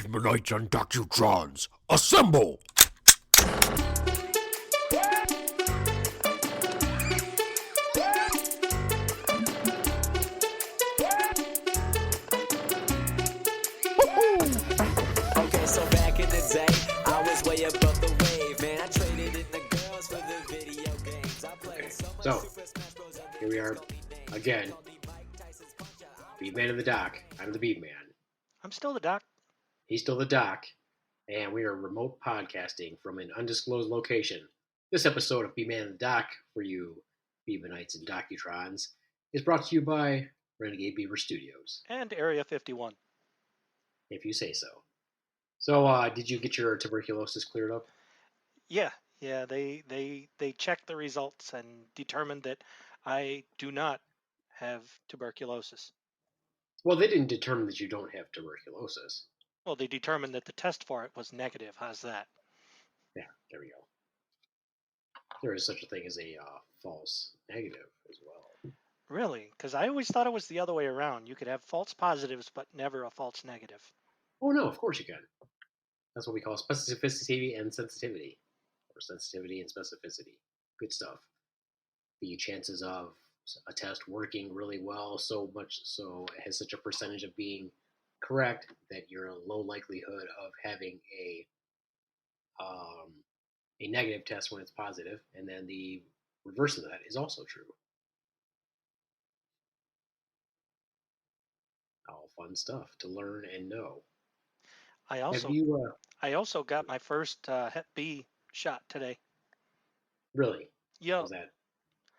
Beavemanites and Docutrons, assemble! Okay, so back in the day, I was way above the wave, man. I traded in the girls for the video games. I played so much So, Super Smash Bros. here we are again. Beaveman of the Doc. I'm the Beaveman. I'm still the doc. He's still the Doc, and we are remote podcasting from an undisclosed location. This episode of Beaveman of the Doc, for you Beavenites and Docutrons, is brought to you by Renegade Beaver Studios, And Area 51. if you say so. So, did you get your tuberculosis cleared up? Yeah, they checked the results and determined that I do not have tuberculosis. Well, they didn't determine that you don't have tuberculosis. Well, they determined that the test for it was negative. How's that? Yeah, there we go. There is such a thing as a false negative as well. Really? Because I always thought it was the other way around. You could have false positives, but never a false negative. Oh no, of course you can. That's what we call specificity and sensitivity, or sensitivity and specificity. Good stuff. The chances of a test working really well, so much so it has such a percentage of being correct that you're a low likelihood of having a negative test when it's positive, and then the reverse of that is also true. All fun stuff to learn and know. I Have also you I also got my first Hep B shot today. really? Yo, Was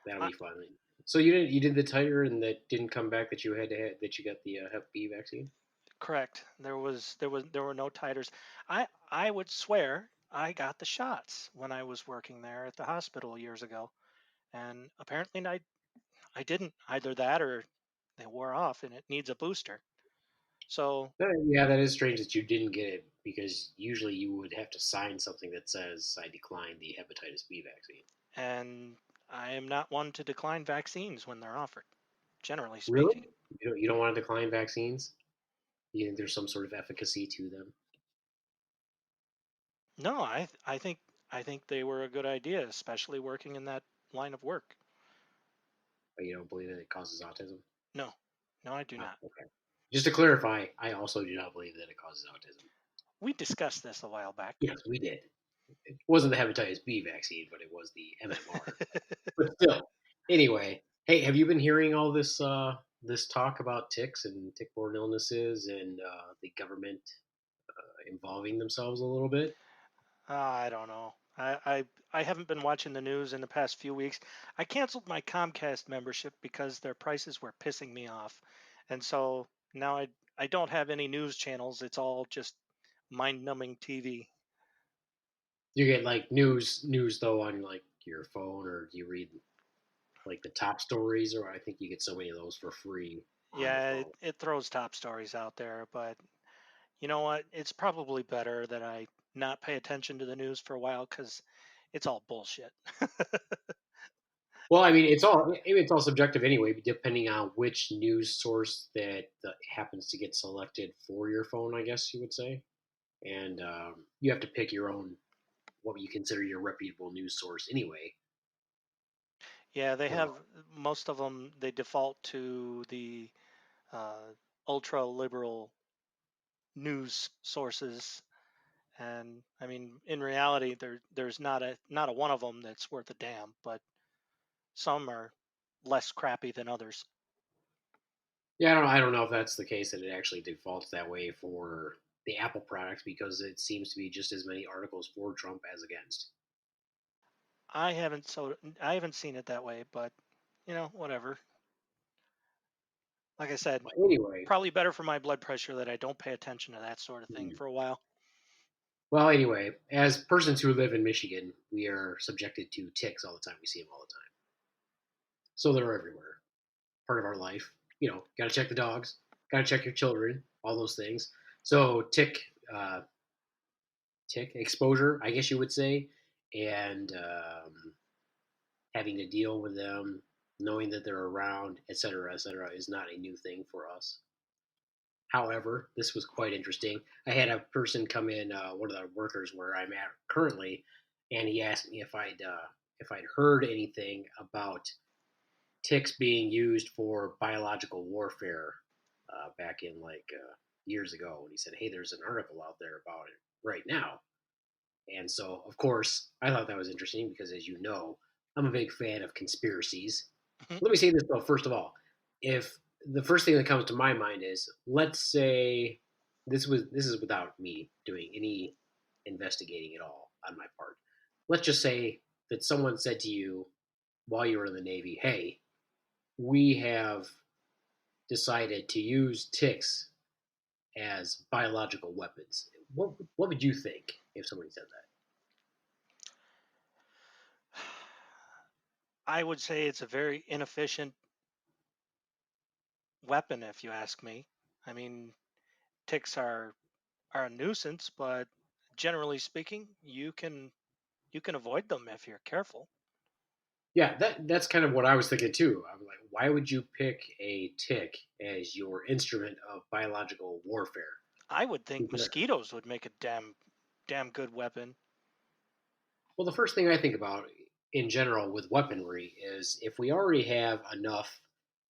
that'll I, be fun. So you did the titer and that didn't come back that you had to that you got the Hep B vaccine. correct. There were no titers. I would swear I got the shots when I was working there at the hospital years ago, and apparently I didn't. Either that or they wore off, and it needs a booster. So, Yeah, that is strange that you didn't get it because usually you would have to sign something that says I declined the hepatitis B vaccine. and I am not one to decline vaccines when they're offered, generally Really? speaking. You don't want to decline vaccines? You think there's some sort of efficacy to them? No, I think they were a good idea, especially working in that line of work. But you don't believe that it causes autism? No, no, I do Oh, not. okay. Just to clarify, I also do not believe that it causes autism. We discussed this a while back. Yes, we did. It wasn't the hepatitis B vaccine, but it was the MMR. But still, anyway, hey, have you been hearing all this talk about ticks and tick-borne illnesses and the government involving themselves a little bit? I don't know. I haven't been watching the news in the past few weeks. I canceled my Comcast membership because their prices were pissing me off. And so now I don't have any news channels. It's all just mind-numbing TV. You get like news though on like your phone, or do you read like the top stories? Or I think you get so many of those for free on the Yeah, phone. it throws top stories out there, but you know what? It's probably better that I not pay attention to the news for a while because it's all bullshit. Well, I mean, it's all subjective anyway, depending on which news source that happens to get selected for your phone. I guess you would say, and you have to pick your own what you consider your reputable news source anyway. Yeah, they have Well, most of them. They default to the uh, ultra liberal news sources, and I mean, in reality, there's not a one of them that's worth a damn, but some are less crappy than others. yeah, I don't know if that's the case that it actually defaults that way for the Apple products because it seems to be just as many articles for Trump as against. I haven't seen it that way, but whatever. Like I said, But anyway, probably better for my blood pressure that I don't pay attention to that sort of thing hmm. for a while. Well, anyway, as persons who live in Michigan, we are subjected to ticks all the time. We see them all the time, so they're everywhere. Part of our life. Got to check the dogs, got to check your children, all those things. So uh, tick exposure, I guess you would say, and having to deal with them, knowing that they're around, et cetera, is not a new thing for us. However, this was quite interesting. I had a person come in, one of the workers where I'm at currently, and he asked me if I'd heard anything about ticks being used for biological warfare back in years ago. And he said, "Hey, there's an article out there about it right now." And so, of course, I thought that was interesting because, as you know, I'm a big fan of conspiracies. Let me say this though. First of all, if the first thing that comes to my mind is, let's say this is without me doing any investigating at all on my part. Let's just say that someone said to you while you were in the Navy, "Hey, we have decided to use ticks as biological weapons." What would you think if somebody said that? I would say it's a very inefficient weapon, if you ask me. I mean, ticks are a nuisance, but generally speaking, you can avoid them if you're careful. Yeah, that's kind of what I was thinking too. I'm like, why would you pick a tick as your instrument of biological warfare? I would think Because- mosquitoes would make a damn good weapon. Well, the first thing I think about in general with weaponry is if we already have enough,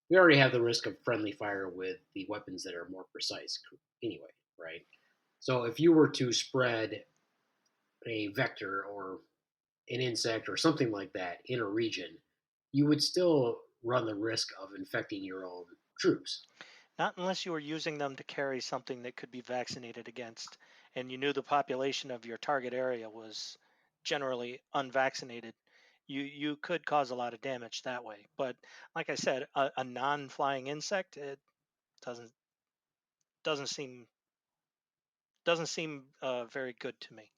we already have the risk of friendly fire with the weapons that are more precise anyway, right? So if you were to spread a vector or an insect or something like that in a region, you would still run the risk of infecting your own troops. Not unless you were using them to carry something that could be vaccinated against, and you knew the population of your target area was generally unvaccinated. You could cause a lot of damage that way. But like I said, a non-flying insect, it doesn't doesn't seem doesn't seem very good to me.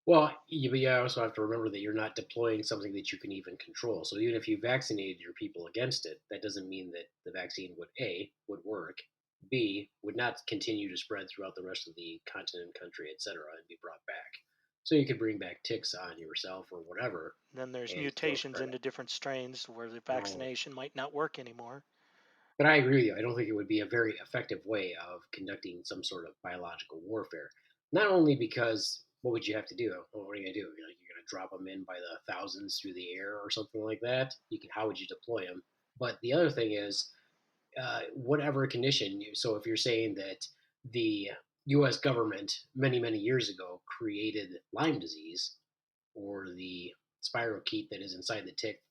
Well, but you also have to remember that you're not deploying something that you can even control. So even if you vaccinated your people against it, that doesn't mean that the vaccine would A, would work, B, would not continue to spread throughout the rest of the continent, country, etc., and be brought back. So you could bring back ticks on yourself or whatever, Then there's and still mutations spread it. into different strains where the No, vaccination might not work anymore. but I agree with you. I don't think it would be a very effective way of conducting some sort of biological warfare. Not only because what would you have to do? Well, what are you gonna do? You're gonna drop them in by the thousands through the air or something like that. How would you deploy them? But the other thing is, whatever condition. So if you're saying that the U.S. government many years ago created Lyme disease or the spirochete that is inside the tick,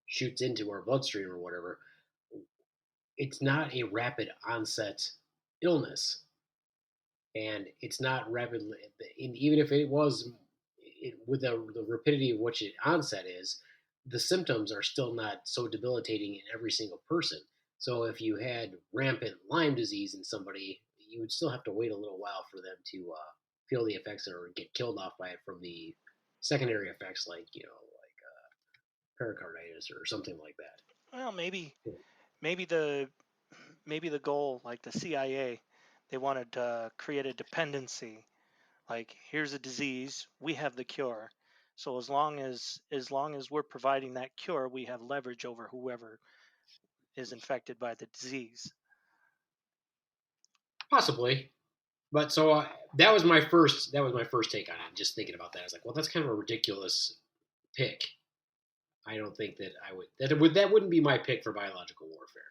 shoots into our bloodstream or whatever, it's not a rapid onset illness, and it's not rapidly. And even if it was, with the rapidity of which it onset is, the symptoms are still not so debilitating in every single person. So if you had rampant Lyme disease in somebody, you would still have to wait a little while for them to feel the effects or get killed off by it from the secondary effects, like pericarditis or something like that. Well, maybe the maybe the goal, like the CIA, they wanted to create a dependency. Like, here's a disease, we have the cure. So as long as we're providing that cure, we have leverage over whoever is infected by the disease. Possibly. But so that was my first take on it. Just thinking about that, I was like, well, that's kind of a ridiculous pick. I don't think that I would that wouldn't be my pick for biological warfare.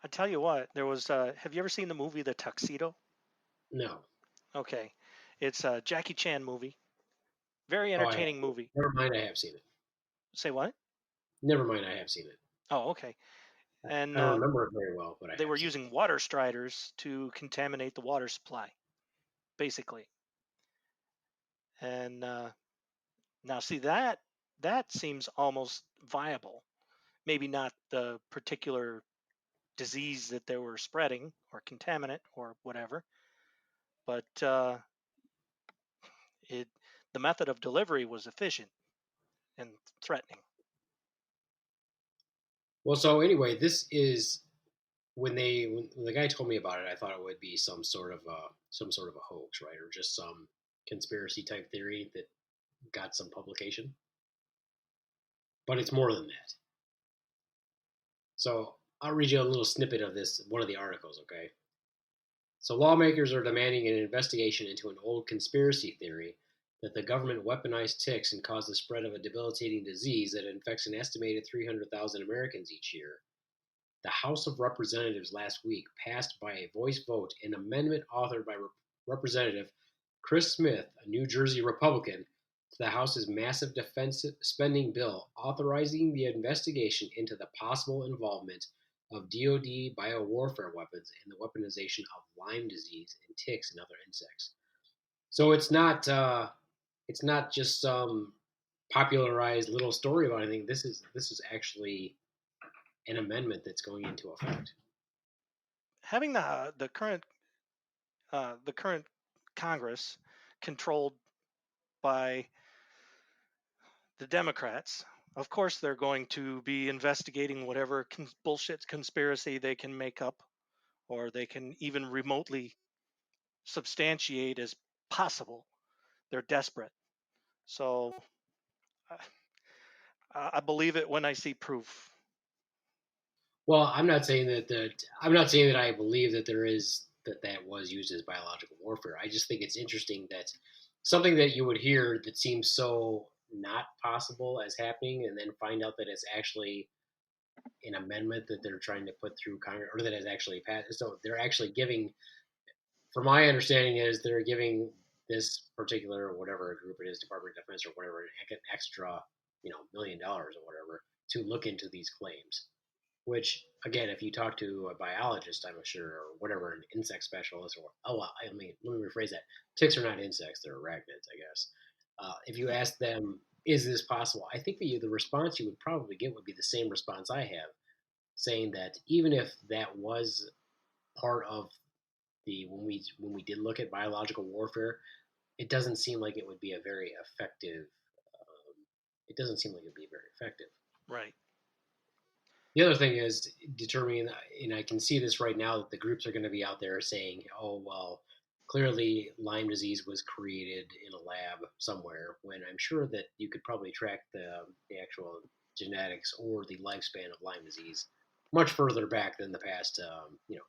I tell you what, there was. Have you ever seen the movie The Tuxedo? No. Okay, it's a Jackie Chan movie. Very Oh, I have. entertaining movie. Never mind, I have seen it. Say what? Never mind, I have seen it. Oh, okay. I And don't remember it very well, but I they were have seen using water striders to contaminate the water supply, basically. And now, see that seems almost viable. Maybe not the particular disease that they were spreading or contaminant or whatever, but it the method of delivery was efficient and threatening. Well, so anyway, this is when the guy told me about it, I thought it would be some sort of a hoax, right, or just some conspiracy type theory that got some publication. But it's more than that. So I'll read you a little snippet of this, one of the articles, okay? So, lawmakers are demanding an investigation into an old conspiracy theory that the government weaponized ticks and caused the spread of a debilitating disease that infects an estimated 300,000 Americans each year. The House of Representatives last week passed by a voice vote an amendment authored by Representative Chris Smith, a New Jersey Republican, to the House's massive defense spending bill authorizing the investigation into the possible involvement of DoD biowarfare weapons in the weaponization of Lyme disease and ticks and other insects. So it's not just some popularized little story about anything. This is actually an amendment that's going into effect. Having the current Congress controlled by the Democrats, of course they're going to be investigating whatever bullshit conspiracy they can make up, or they can even remotely substantiate as possible. They're desperate. So I believe it when I see proof. Well, I'm not saying that I believe that that was used as biological warfare. I just think it's interesting that something that you would hear that seems so not possible as happening, and then find out that it's actually an amendment that they're trying to put through Congress, or that has actually passed. So they're actually giving, from my understanding, is they're giving this particular whatever group it is, Department of Defense or whatever, an extra, $1 million or whatever to look into these claims. Which, again, if you talk to a biologist, I'm sure, or whatever, an insect specialist, or let me rephrase that. Ticks are not insects; they're arachnids, I guess. If you ask them, "Is this possible?" I think the response you would probably get would be the same response I have, saying that even if that was part of the when we did look at biological warfare, it doesn't seem like it would be a very effective. It doesn't seem like it'd be very effective. Right. The other thing is determining, and I can see this right now, that the groups are going to be out there saying, "Oh well, clearly Lyme disease was created in a lab somewhere." When I'm sure that you could probably track the actual genetics or the lifespan of Lyme disease much further back than the past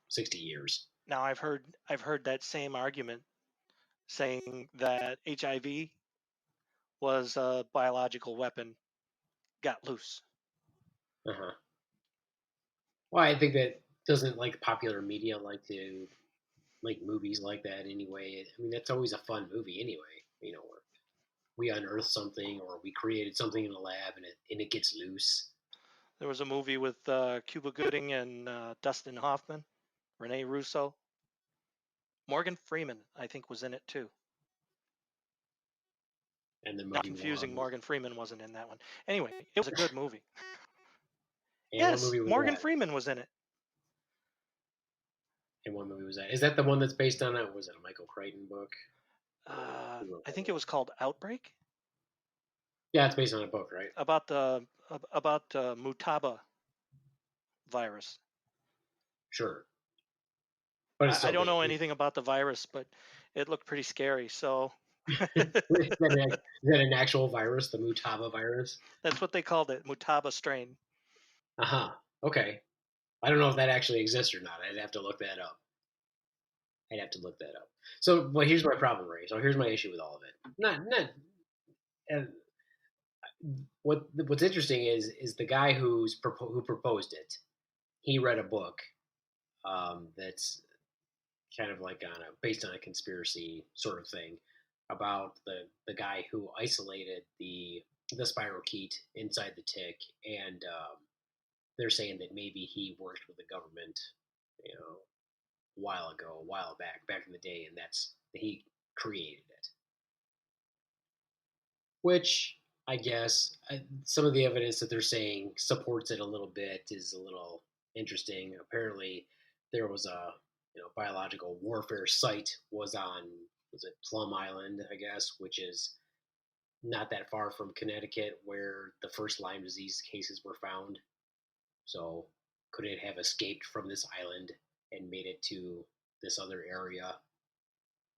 60 years. Now I've heard that same argument saying that HIV was a biological weapon got loose. Uh-huh. Well, I think that doesn't like popular media like to like movies like that anyway. I mean, that's always a fun movie anyway. Where we unearthed something or we created something in a lab and it gets loose. There was a movie with Cuba Gooding and Dustin Hoffman, Rene Russo, Morgan Freeman, I think, was in it too. And the Not movie confusing, won. Morgan Freeman wasn't in that one. Anyway, it was a good movie. And what Yes, movie was Morgan that? Freeman was in it. And what movie was that? Is that the one that's based on a was it a Michael Crichton book? Who wrote I that think one? it was called Outbreak, Yeah, it's based on a book, right? about the Mutaba virus. Sure, but it's I still don't based. know anything about the virus, but it looked pretty scary. So Is that an actual virus, the Mutaba virus? that's what they called it, Mutaba strain. Uh huh. Okay. I don't know if that actually exists or not. I'd have to look that up. So, well, here's my problem, Ray. So here's my issue with all of it. Not. And what's interesting is the guy who proposed it. He read a book that's kind of like based on a conspiracy sort of thing about the guy who isolated the spirochete inside the tick, and they're saying that maybe he worked with the government, you know, a while back in the day, and that's that he created it. Which I guess some of the evidence that they're saying supports it a little bit is a little interesting. Apparently, there was a biological warfare site was it Plum Island, I guess, which is not that far from Connecticut, where the first Lyme disease cases were found. So, could it have escaped from this island and made it to this other area?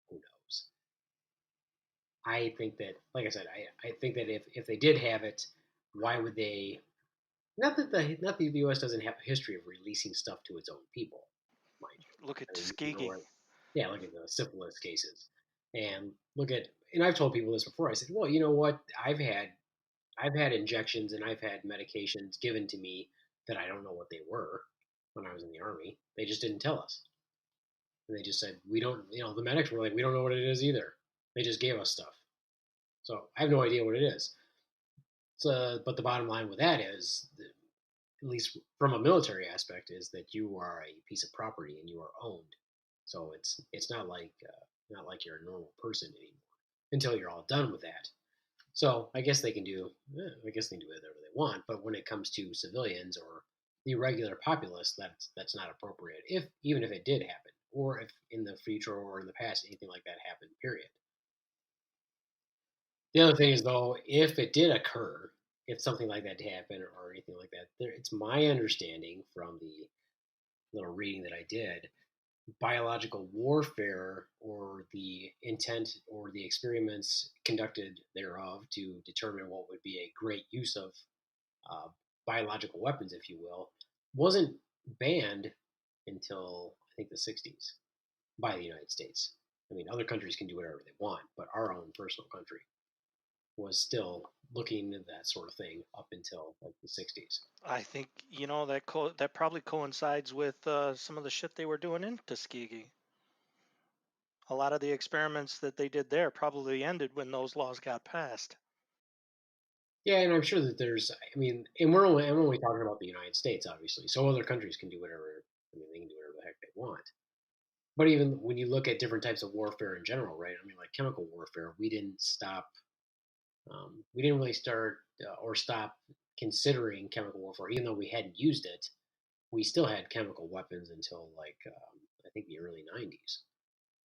Who knows? I think that, like I said, I think that if they did have it, why would they not that the U.S. doesn't have a history of releasing stuff to its own people, mind you. Look at I mean, you know, Tuskegee. like, yeah, look at the syphilis cases, and and I've told people this before. I said, well, you know what? I've had injections and I've had medications given to me that I don't know what they were when I was in the army. They just didn't tell us, and they just said we don't. The medics were like, we don't know what it is either. They just gave us stuff, so I have no idea what it is. So, but the bottom line with that is, at least from a military aspect, is that you are a piece of property and you are owned. So it's not like you're a normal person anymore until you're all done with that. So I guess they can do whatever they want. But when it comes to civilians or the regular populace, that's not appropriate. If even if it did happen, or if in the future or in the past anything like that happened. Period. The other thing is though, if it did occur, if something like that happened or anything like that, it's my understanding from the little reading that I did, biological warfare or the intent or the experiments conducted thereof to determine what would be a great use of uh, biological weapons, if you will, wasn't banned until I think the 60s by the United States. I mean, other countries can do whatever they want, but our own personal country was still looking at that sort of thing up until like the 60s. I think that probably coincides with some of the shit they were doing in Tuskegee. A lot of the experiments that they did there probably ended when those laws got passed. Yeah, and I'm sure that and I'm only talking about the United States, obviously. So other countries can do whatever. I mean, they can do whatever the heck they want. But even when you look at different types of warfare in general, right? I mean, like chemical warfare, we didn't stop. We didn't really start or stop considering chemical warfare, even though we hadn't used it. We still had chemical weapons until like I think the early '90s.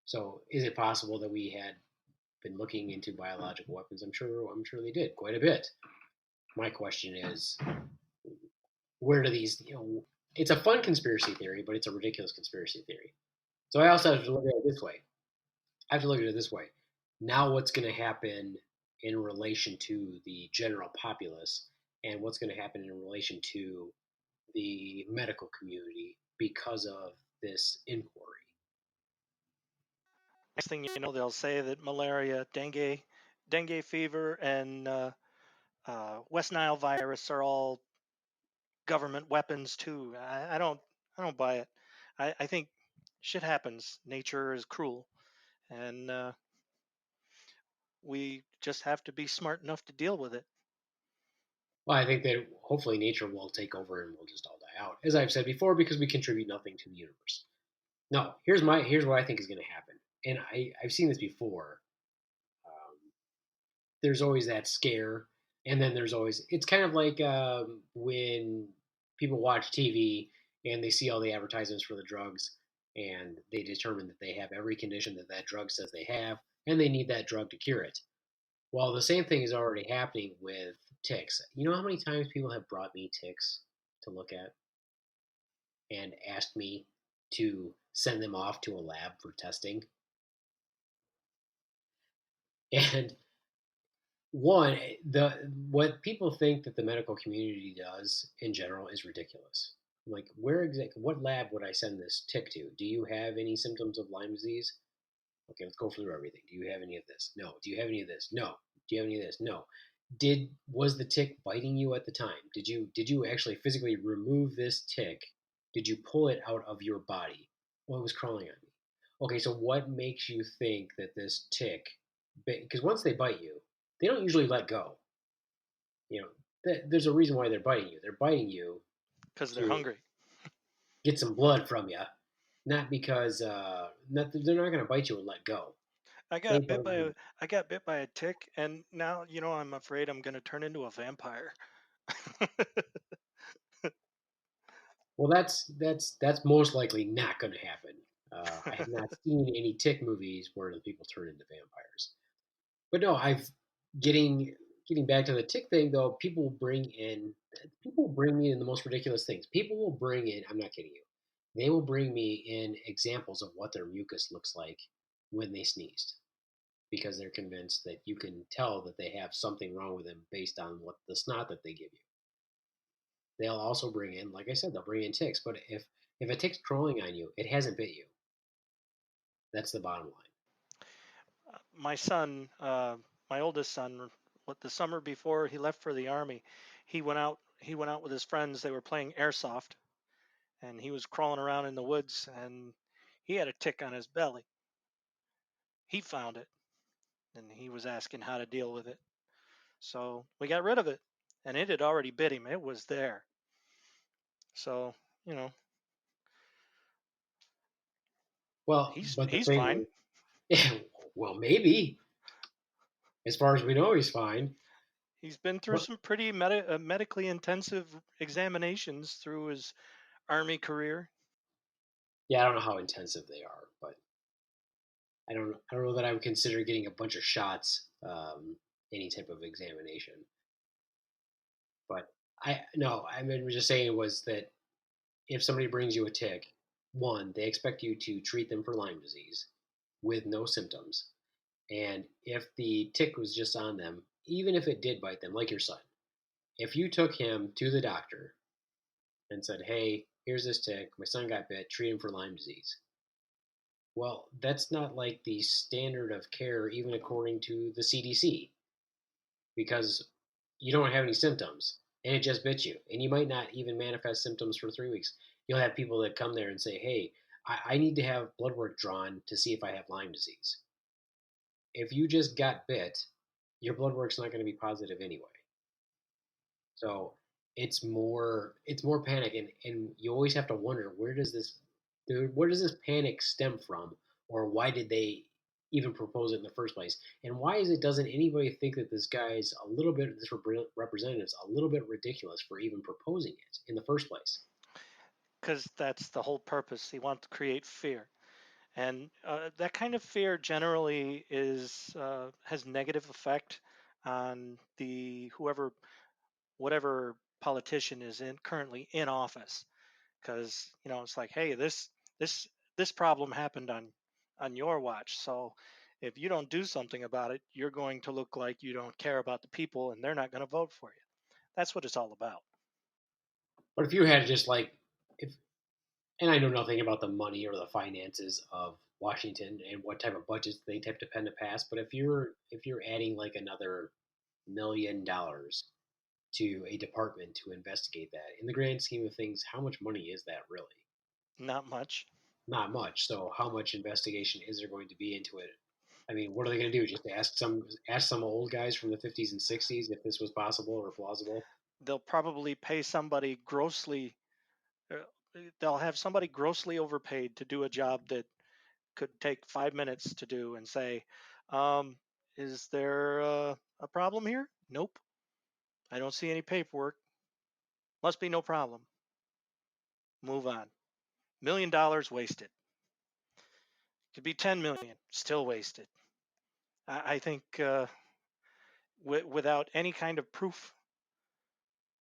So is it possible that we had been looking into biological weapons? I'm sure they did quite a bit. My question is, where do these? It's a fun conspiracy theory, but it's a ridiculous conspiracy theory. So I also have to look at it this way. I have to look at it this way. Now, what's going to happen in relation to the general populace, and what's going to happen in relation to the medical community because of this inquiry? Next thing you know, they'll say that malaria, dengue fever, and West Nile virus are all government weapons too. I don't buy it. I think shit happens. Nature is cruel, and we just have to be smart enough to deal with it. Well, I think that hopefully nature will take over and we'll just all die out, as I've said before, because we contribute nothing to the universe. No, here's what I think is going to happen, and I've seen this before. Um, there's always that scare, and then there's always it's kind of like when people watch TV and they see all the advertisements for the drugs, and they determine that they have every condition that that drug says they have, and they need that drug to cure it. Well, the same thing is already happening with ticks. You know how many times people have brought me ticks to look at and asked me to send them off to a lab for testing? And one, the what people think that the medical community does in general is ridiculous. Like, what lab would I send this tick to? Do you have any symptoms of Lyme disease? Okay, let's go through everything. Do you have any of this? No. Do you have any of this? No. Do you have any of this? No. Was the tick biting you at the time? Did you actually physically remove this tick? Did you pull it out of your body? Well, it was crawling on me. Okay, so what makes you think that this tick? Because once they bite you, they don't usually let go. You know, there's a reason why they're biting you. They're biting you Because they're to hungry. get some blood from you, not because they're not going to bite you and let go. I They got bit bite by a you. I got bit by a tick, and now I'm afraid I'm going to turn into a vampire. Well, that's most likely not going to happen. I have not seen any tick movies where the people turn into vampires. But no, I've getting getting back to the tick thing though. People bring me in the most ridiculous things. People will bring in. I'm not kidding you. They will bring me in examples of what their mucus looks like when they sneezed, because they're convinced that you can tell that they have something wrong with them based on what the snot that they give you. they'll also bring in, like I said, they'll bring in ticks. But if a tick's crawling on you, it hasn't bit you. That's the bottom line. My son, my oldest son, what the summer before he left for the army, he went out. He went out with his friends. They were playing airsoft, and he was crawling around in the woods, and he had a tick on his belly. He found it, and he was asking how to deal with it. So we got rid of it, and it had already bit him. It was there. So you know, Well, he's but the he's thing fine. is, yeah, well, maybe as far as we know, he's fine. He's been through But some pretty medically intensive examinations through his army career. yeah, I don't know how intensive they are, but I don't know that I would consider getting a bunch of shots any type of examination. But I no, I mean, just saying was that if somebody brings you a tick, one, they expect you to treat them for Lyme disease with no symptoms. And if the tick was just on them, even if it did bite them, like your son, if you took him to the doctor and said, "Hey, here's this tick. My son got bit. Treat him for Lyme disease." Well, that's not like the standard of care, even according to the CDC, because you don't have any symptoms and it just bit you, and you might not even manifest symptoms for 3 weeks. You'll have people that come there and say, "Hey, I need to have blood work drawn to see if I have Lyme disease." If you just got bit, your blood work's not going to be positive anyway. So it's more panic, and you always have to wonder where does this panic stem from, or why did they even propose it in the first place, and why is it doesn't anybody think that this representative's a little bit ridiculous for even proposing it in the first place? Because that's the whole purpose. He wants to create fear, and that kind of fear generally is has negative effect on the whoever whatever politician is in currently in office. Because it's like, hey, this this problem happened on your watch, so if you don't do something about it, you're going to look like you don't care about the people, and they're not going to vote for you. That's what it's all about. But if you had just like if and I know nothing about the money or the finances of Washington and what type of budgets they have to pen to pass, but if you're adding like another $1 million to a department to investigate that, in the grand scheme of things, how much money is that really? Not much. Not much. So how much investigation is there going to be into it? I mean, what are they going to do? Just ask some old guys from the 50s and 60s if this was possible or plausible? They'll probably pay somebody grossly. uh, They'll have somebody grossly overpaid to do a job that could take 5 minutes to do, and say, um, "Is there a problem here? Nope. I don't see any paperwork. Must be no problem. Move on. $1 million wasted. Could be 10 million, still wasted." I think without any kind of proof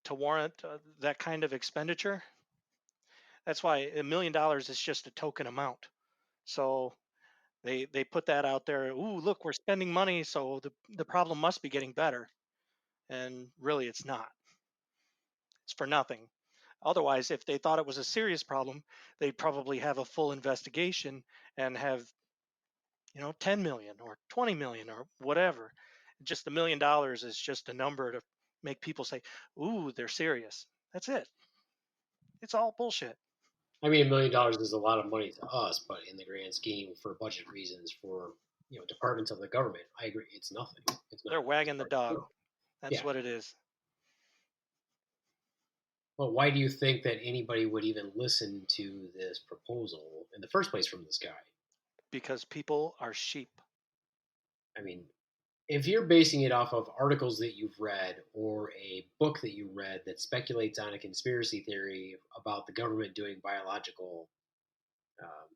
to warrant that kind of expenditure, that's why $1 million is just a token amount. So they put that out there. Ooh, look, we're spending money, so the problem must be getting better, and really, it's not. It's for nothing. Otherwise, if they thought it was a serious problem, they'd probably have a full investigation and have 10 million or 20 million or whatever. Just $1 million is just a number to make people say, "Ooh, they're serious." That's it. It's all bullshit. I mean, $1 million is a lot of money to us, but in the grand scheme, for budget reasons, for departments of the government, I agree, it's nothing. It's not. They're It's wagging the hardly dog. anything. That's Yeah. what it is. Well, why do you think that anybody would even listen to this proposal in the first place from this guy? Because people are sheep. I mean, if you're basing it off of articles that you've read or a book that you read that speculates on a conspiracy theory about the government doing biological um,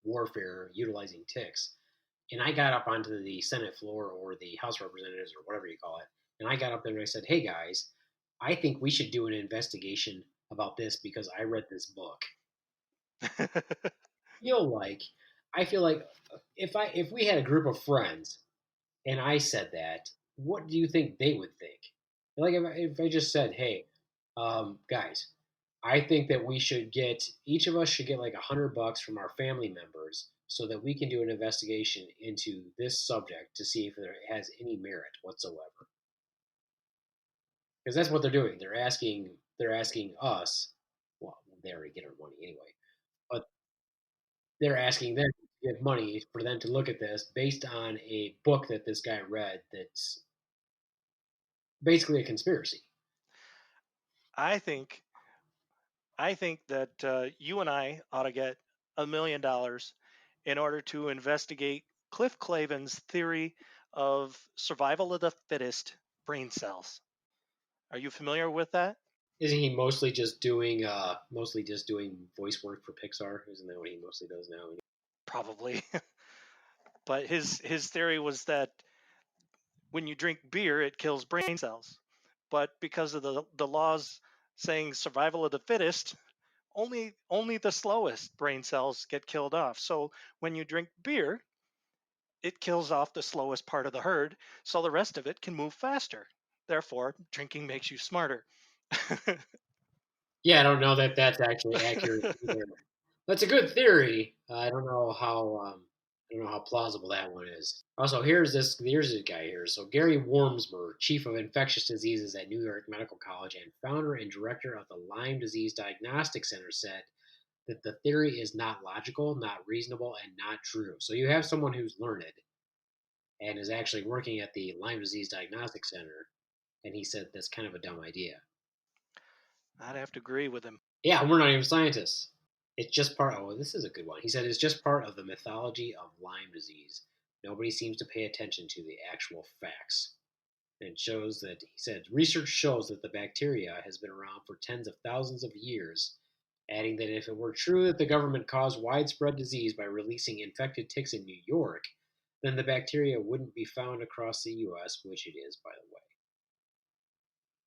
warfare utilizing ticks, and I got up onto the Senate floor or the House of Representatives or whatever you call it, and I got up there and I said, "Hey guys, I think we should do an investigation about this because I read this book." Feel like I feel like if we had a group of friends and I said that, what do you think they would think? Like if I just said, "Hey, Guys, I think that we should get each of us should get like $100 from our family members so that we can do an investigation into this subject to see if it has any merit whatsoever. Because that's what they're doing. They're asking us. Well, they already get our money anyway, but they're asking them to give money for them to look at this based on a book that this guy read that's basically a conspiracy. I think I think that you and I ought to get $1 million in order to investigate Cliff Clavin's theory of survival of the fittest brain cells. Are you familiar with that? Isn't he mostly just doing voice work for Pixar? Isn't that what he mostly does now? Probably. But his theory was that when you drink beer, it kills brain cells. But because of the laws saying survival of the fittest, only the slowest brain cells get killed off. So when you drink beer, it kills off the slowest part of the herd, so the rest of it can move faster. Therefore, drinking makes you smarter. Yeah, I don't know that that's actually accurate either. That's a good theory. I don't know how plausible that one is. Also, here's this guy here. So Gary Wormsmer, chief of infectious diseases at New York Medical College and founder and director of the Lyme Disease Diagnostic Center, said that the theory is not logical, not reasonable, and not true. So you have someone who's learned and is actually working at the Lyme Disease Diagnostic Center, and he said that's kind of a dumb idea. I'd have to agree with him. Yeah, we're not even scientists. It's just part. Oh, this is a good one. He said it's just part of the mythology of Lyme disease. Nobody seems to pay attention to the actual facts. And it shows that he said research shows that the bacteria has been around for tens of thousands of years, adding that if it were true that the government caused widespread disease by releasing infected ticks in New York, then the bacteria wouldn't be found across the U.S., which it is, by the way.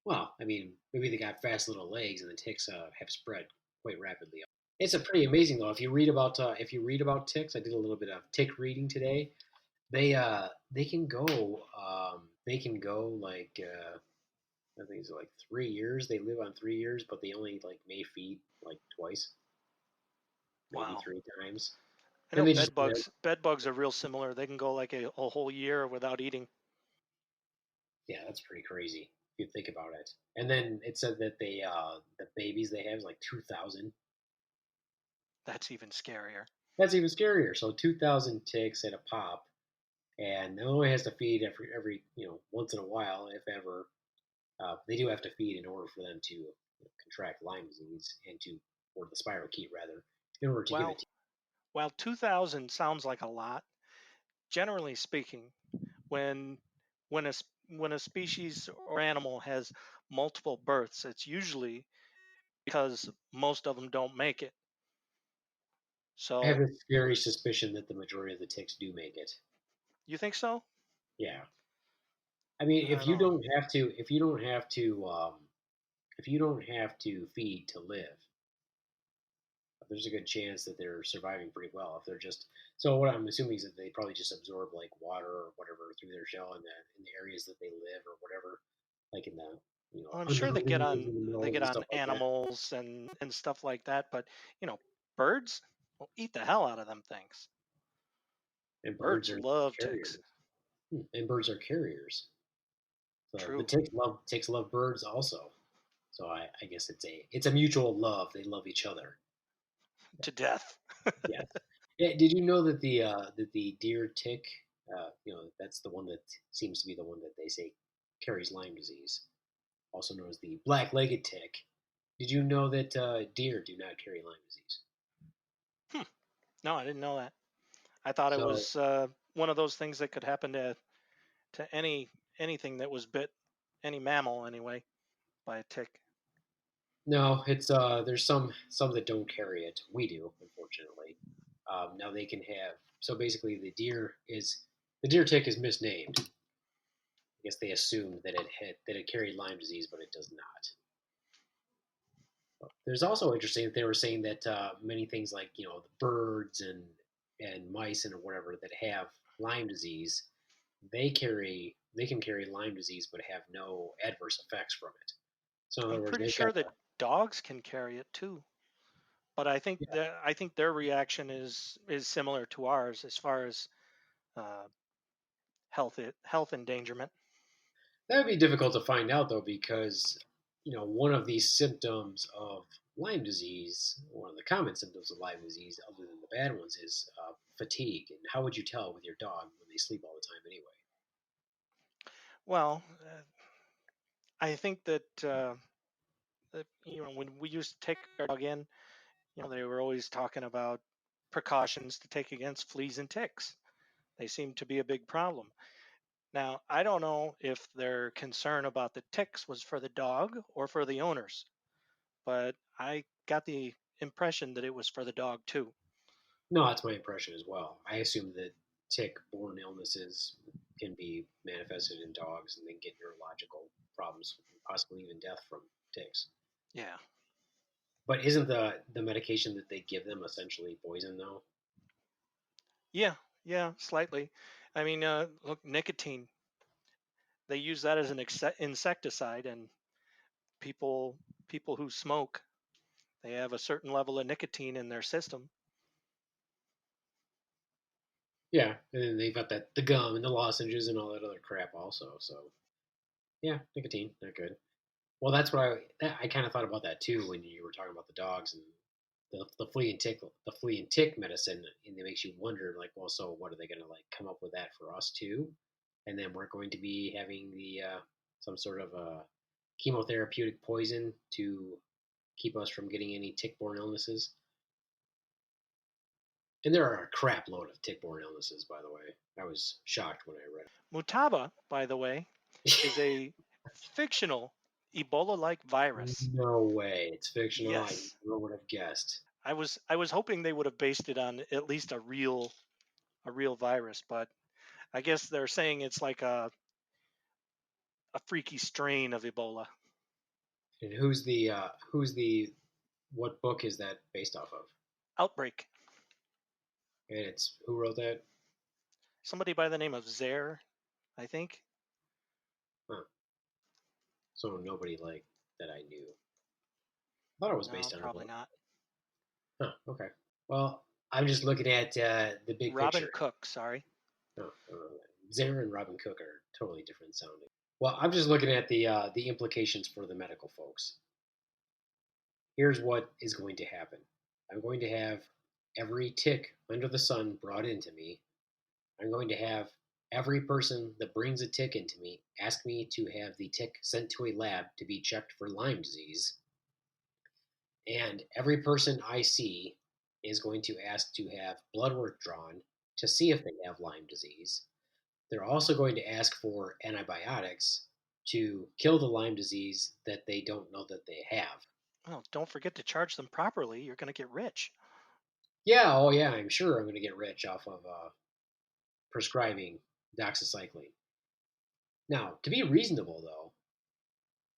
Well, I mean, maybe they got fast little legs, and the ticks have spread quite rapidly. It's a pretty amazing though. If you read about ticks, I did a little bit of tick reading today. They can go like I think it's like 3 years. They live on 3 years, but they only like may feed like twice, maybe Wow. three times. I Then know they just bed bugs are real similar. They can go like a whole year without eating. yeah, that's pretty crazy if you think about it. And then it said that the babies they have is like 2,000. That's even scarier. That's even scarier. So 2,000 ticks at a pop, and it only has to feed every once in a while, if ever. They do have to feed in order for them to contract Lyme disease or the spirochete rather, in order to give it Well, to while 2,000 sounds like a lot, generally speaking, when when when a species or animal has multiple births, it's usually because most of them don't make it. you. I have So, a scary suspicion that the majority of the ticks do make it. you think so? Yeah, I mean, I don't know. if you don't have to feed to live, there's a good chance that they're surviving pretty well. If they're just so, what I'm assuming is that they probably just absorb like water or whatever through their shell in the areas that they live or whatever, like in the Well, I'm sure underground areas in the they mills get and on stuff like that. animals and stuff like that, but you know, birds will eat the hell out of them things. And birds Birds are love ticks. carriers. And birds are carriers. So the True. ticks love birds also. So I guess it's a mutual love. They love each other. To death. Yes. Yeah, did you know that the deer tick, that's the one that seems to be the one that they say carries Lyme disease, also known as the black-legged tick. Did you know that deer do not carry Lyme disease? Hmm. No, I didn't know that. I thought it So was one of those things that could happen to anything that was bit, any mammal anyway, by a tick. no, it's there's some that don't carry it. We do, unfortunately. Now they can have so basically the deer tick is misnamed. I guess they assumed that it carried Lyme disease, but it does not. There's also interesting that they were saying that many things like the birds and mice and whatever that have Lyme disease, they can carry Lyme disease but have no adverse effects from it. So in I'm other words, pretty they've got sure that dogs can carry it too. But I think their reaction is similar to ours as far as uh, health endangerment. that would be difficult to find out though, because one of these symptoms of Lyme disease, one of the common symptoms of Lyme disease, other than the bad ones, is fatigue. And how would you tell with your dog when they sleep all the time anyway? Well, I think that when we used to take our dog in, they were always talking about precautions to take against fleas and ticks. They seem to be a big problem. Now, I don't know if their concern about the ticks was for the dog or for the owners, but I got the impression that it was for the dog too. No, that's my impression as well. I assume that tick-borne illnesses can be manifested in dogs and then get neurological problems, possibly even death from ticks. Yeah. But isn't the medication that they give them essentially poison though? Yeah, yeah, slightly. I mean, look, nicotine. They use that as an insecticide, and people people who smoke, they have a certain level of nicotine in their system. Yeah, and then they've got the gum and the lozenges and all that other crap also. So yeah, nicotine, not good. Well, that's what I kind of thought about that too when you were talking about the dogs and the flea and tick medicine, and it makes you wonder like, well, so what are they going to like come up with that for us too? And then we're going to be having the some sort of a chemotherapeutic poison to keep us from getting any tick-borne illnesses. And there are a crap load of tick-borne illnesses, by the way. I was shocked when I read Mutaba, by the way, is it. a fictional Ebola-like virus. No way. It's fictional. I Yes, never would have guessed. I was hoping they would have based it on at least a real virus, but I guess they're saying it's like a freaky strain of Ebola. And who's the what book is that based off of? Outbreak. And it's who wrote that? Somebody by the name of Zare, I think. Huh. So nobody like that I knew. I thought it was No, based on a probably book. not. Huh. Okay. Well, I'm just looking at the big Robin picture. Cook, sorry. Oh, Zara and Robin Cook are totally different sounding. Well, I'm just looking at the implications for the medical folks. Here's what is going to happen. I'm going to have every tick under the sun brought into me. I'm going to have every person that brings a tick into me ask me to have the tick sent to a lab to be checked for Lyme disease. And every person I see is going to ask to have blood work drawn to see if they have Lyme disease. They're also going to ask for antibiotics to kill the Lyme disease that they don't know that they have. Oh, don't forget to charge them properly. You're going to get rich. Yeah, oh yeah, I'm sure I'm going to get rich off of prescribing doxycycline. Now, to be reasonable though,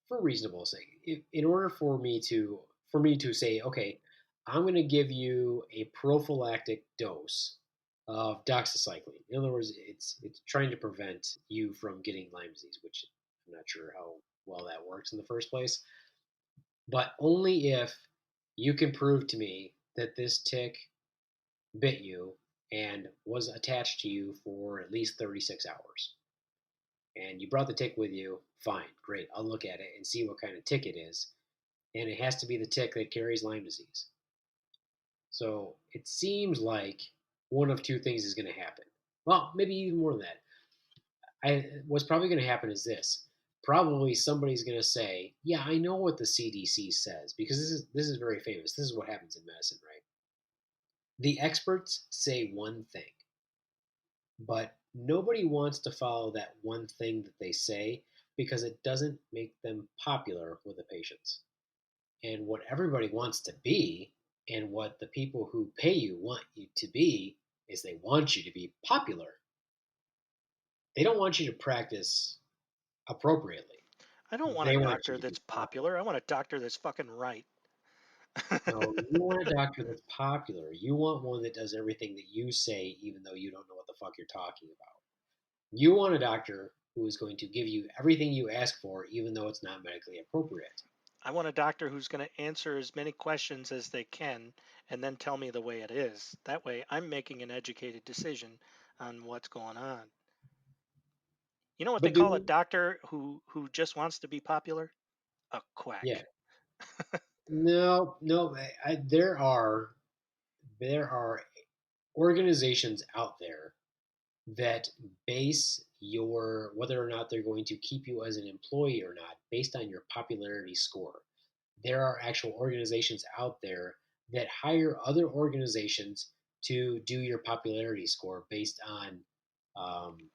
for reasonable sake, in order for me to say, okay, I'm going to give you a prophylactic dose of doxycycline. In other words, it's trying to prevent you from getting Lyme disease, which I'm not sure how well that works in the first place. But only if you can prove to me that this tick bit you and was attached to you for at least 36 hours. And you brought the tick with you, fine, great. I'll look at it and see what kind of tick it is. And it has to be the tick that carries Lyme disease. So it seems like one of two things is going to happen. Well, maybe even more than that. What's probably going to happen is this. Probably somebody's going to say, "Yeah, I know what the CDC says because this is very famous. This is what happens in medicine, right? The experts say one thing, but nobody wants to follow that one thing that they say because it doesn't make them popular with the patients. And what everybody wants to be, and what the people who pay you want you to be, is they want you to be popular. They don't want you to practice appropriately. I don't want a They want you doctor to be that's popular. popular. I want a doctor that's fucking right. No, you want a doctor that's popular. You want one that does everything that you say, even though you don't know what the fuck you're talking about. You want a doctor who is going to give you everything you ask for, even though it's not medically appropriate. I want a doctor who's going to answer as many questions as they can and then tell me the way it is. That way, I'm making an educated decision on what's going on. You know what they But call a do doctor who just wants to be popular? A yeah. quack. No, no. There are organizations out there that base your whether or not they're going to keep you as an employee or not based on your popularity score. There are actual organizations out there that hire other organizations to do your popularity score um,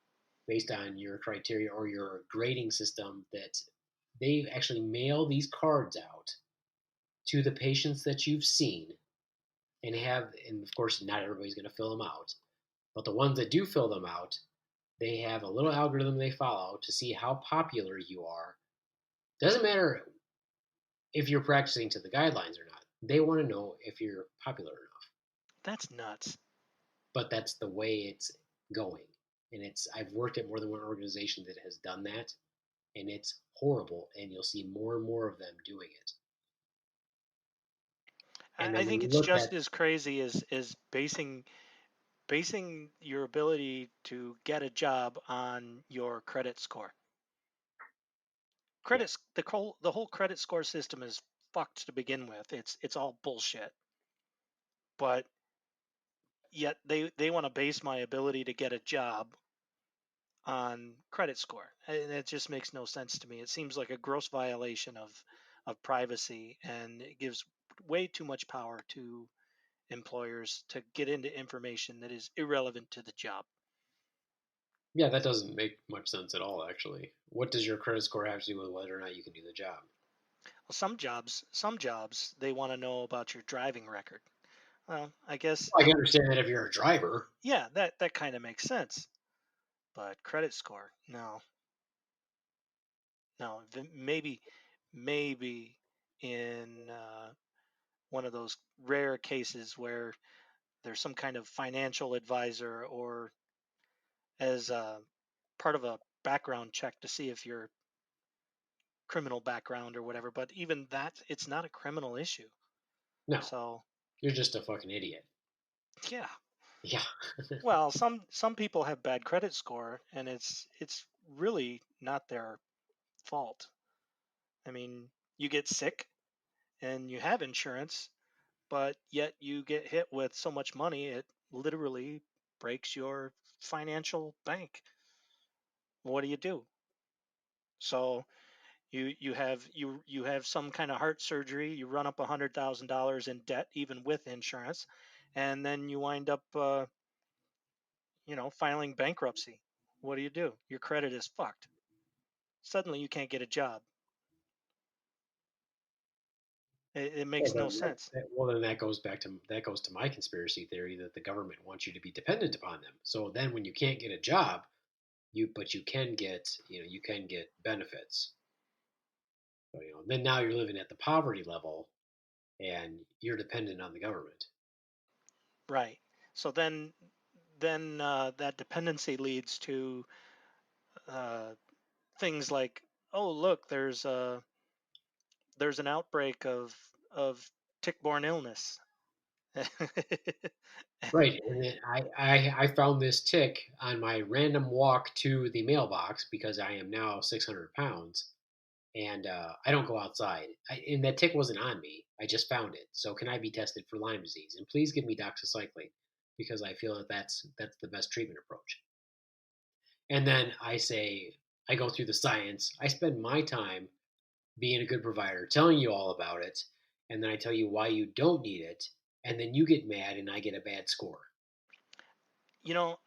based on your criteria or your grading system. That they actually mail these cards out to the patients that you've seen and of course not everybody's going to fill them out, but the ones that do fill them out, they have a little algorithm they follow to see how popular you are. Doesn't matter if you're practicing to the guidelines or not. They want to know if you're popular enough. That's nuts. But that's the way it's going. And I've worked at more than one organization that has done that, and it's horrible. And you'll see more and more of them doing it. And I then when think you it's look at just as crazy as basing your ability to get a job on your credit score. yeah, The whole credit score system is fucked to begin with. It's all bullshit. But yet they want to base my ability to get a job on credit score, and it just makes no sense to me. It seems like a gross violation of privacy, and it gives way too much power to employers to get into information that is irrelevant to the job. yeah, that doesn't make much sense at all. Actually, what does your credit score have to do with whether or not you can do the job? Well, some jobs they want to know about your driving record. Well, I guess I can understand that if you're a driver. yeah, that kind of makes sense. But credit score, no, no. Maybe in one of those rare cases where there's some kind of financial advisor or as part of a background check to see if your criminal background or whatever. But even that, it's not a criminal issue. No, So you're just a fucking idiot. yeah. Yeah. Well, some people have bad credit score, and it's really not their fault. I mean, you get sick and you have insurance, but yet you get hit with so much money it literally breaks your financial bank. What do you do? So you have some kind of heart surgery, you run up $100,000 in debt even with insurance, and then you wind up filing bankruptcy. What do you do? Your credit is fucked. Suddenly you can't get a job. It Well, makes no then sense. that goes to my conspiracy theory that the government wants you to be dependent upon them. So then, when you can't get a job, you can get you can get benefits. So, then now you're living at the poverty level, and you're dependent on the government. Right. So then that dependency leads to uh, things like, oh look, there's an outbreak of tick-borne illness. Right, and then I found this tick on my random walk to the mailbox because I am now 600 pounds, and I don't go outside. And that tick wasn't on me. I just found it. So can I be tested for Lyme disease? And please give me doxycycline because I feel that that's the best treatment approach. And then I go through the science. I spend my time being a good provider, telling you all about it, and then I tell you why you don't need it, and then you get mad and I get a bad score.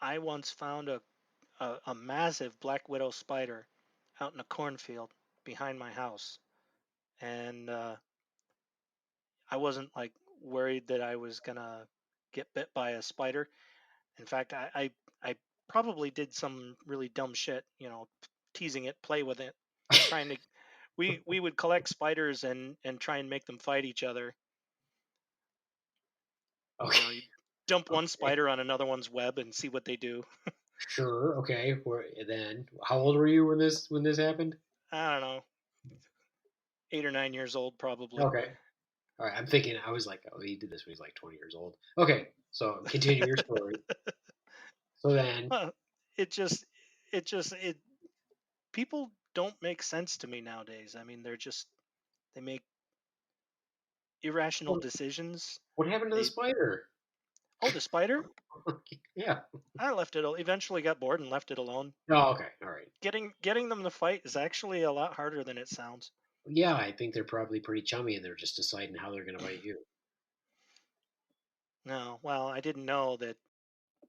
I once found a massive black widow spider out in a cornfield behind my house, and I wasn't like worried that I was gonna get bit by a spider. In fact, I probably did some really dumb shit, teasing it, play with it, trying to. We would collect spiders and try and make them fight each other. Okay, You dump one okay, spider on another one's web and see what they do. sure, okay. Then how old were you when this happened? I don't know, 8 or 9 years old, probably. Okay. All right. I'm thinking. I was like, oh, he did this when he's like 20 years old. Okay. So continue your story. So then, Well, it just, it. People don't make sense to me nowadays. I mean, they make irrational what decisions. what happened to the They, spider? oh, the spider. Yeah. I left it. Eventually, got bored and left it alone. Oh, okay. All right. Getting them to fight is actually a lot harder than it sounds. Yeah, I think they're probably pretty chummy, and they're just deciding how they're going to bite you. No, well, I didn't know that.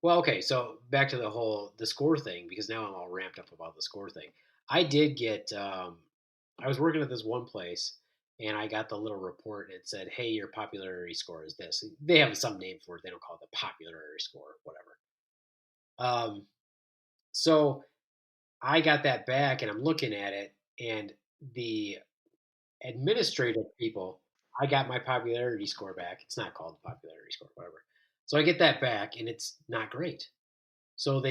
Well, okay, so back to the score thing because now I'm all ramped up about the score thing. I did get I was working at this one place and I got the little report and it said, "Hey, your popularity score is this." They have some name for it. They don't call it the popularity score, whatever. Um, so I got that back and I'm looking at it and the administrative people, I got my popularity score back. It's not called the popularity score, whatever. So I get that back and it's not great. So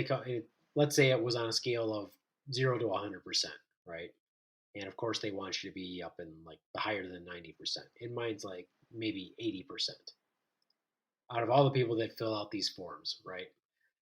let's say it was on a scale of 0 to 100%, right? And of course, they want you to be up in like the higher than 90%. And mine's like maybe 80% out of all the people that fill out these forms, right?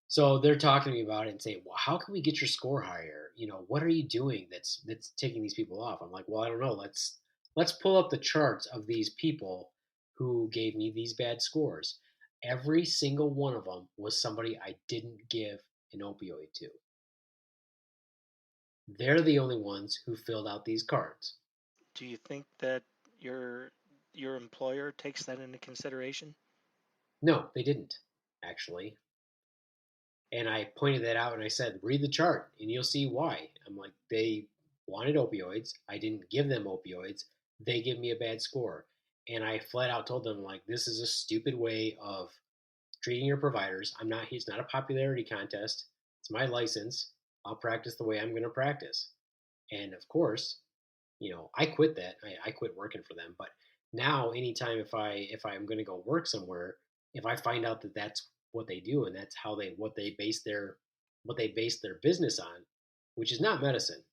So they're talking to me about it and saying, "Well, how can we get your score higher? What are you doing that's taking these people off?" I'm like, "Well, I don't know. Let's pull up the charts of these people who gave me these bad scores. Every single one of them was somebody I didn't give an opioid to. They're the only ones who filled out these cards." Do you think that your your employer takes that into consideration? No, they didn't, actually. And I pointed that out and I said, "Read the chart and you'll see why." I'm like, they wanted opioids. I didn't give them opioids. They give me a bad score. And I flat out told them, like, this is a stupid way of treating your providers. It's not a popularity contest. It's my license. I'll practice the way I'm going to practice. And of course, I quit that. I quit working for them. But now, anytime if I'm going to go work somewhere, if I find out that that's what they do and that's how they base their business on, which is not medicine,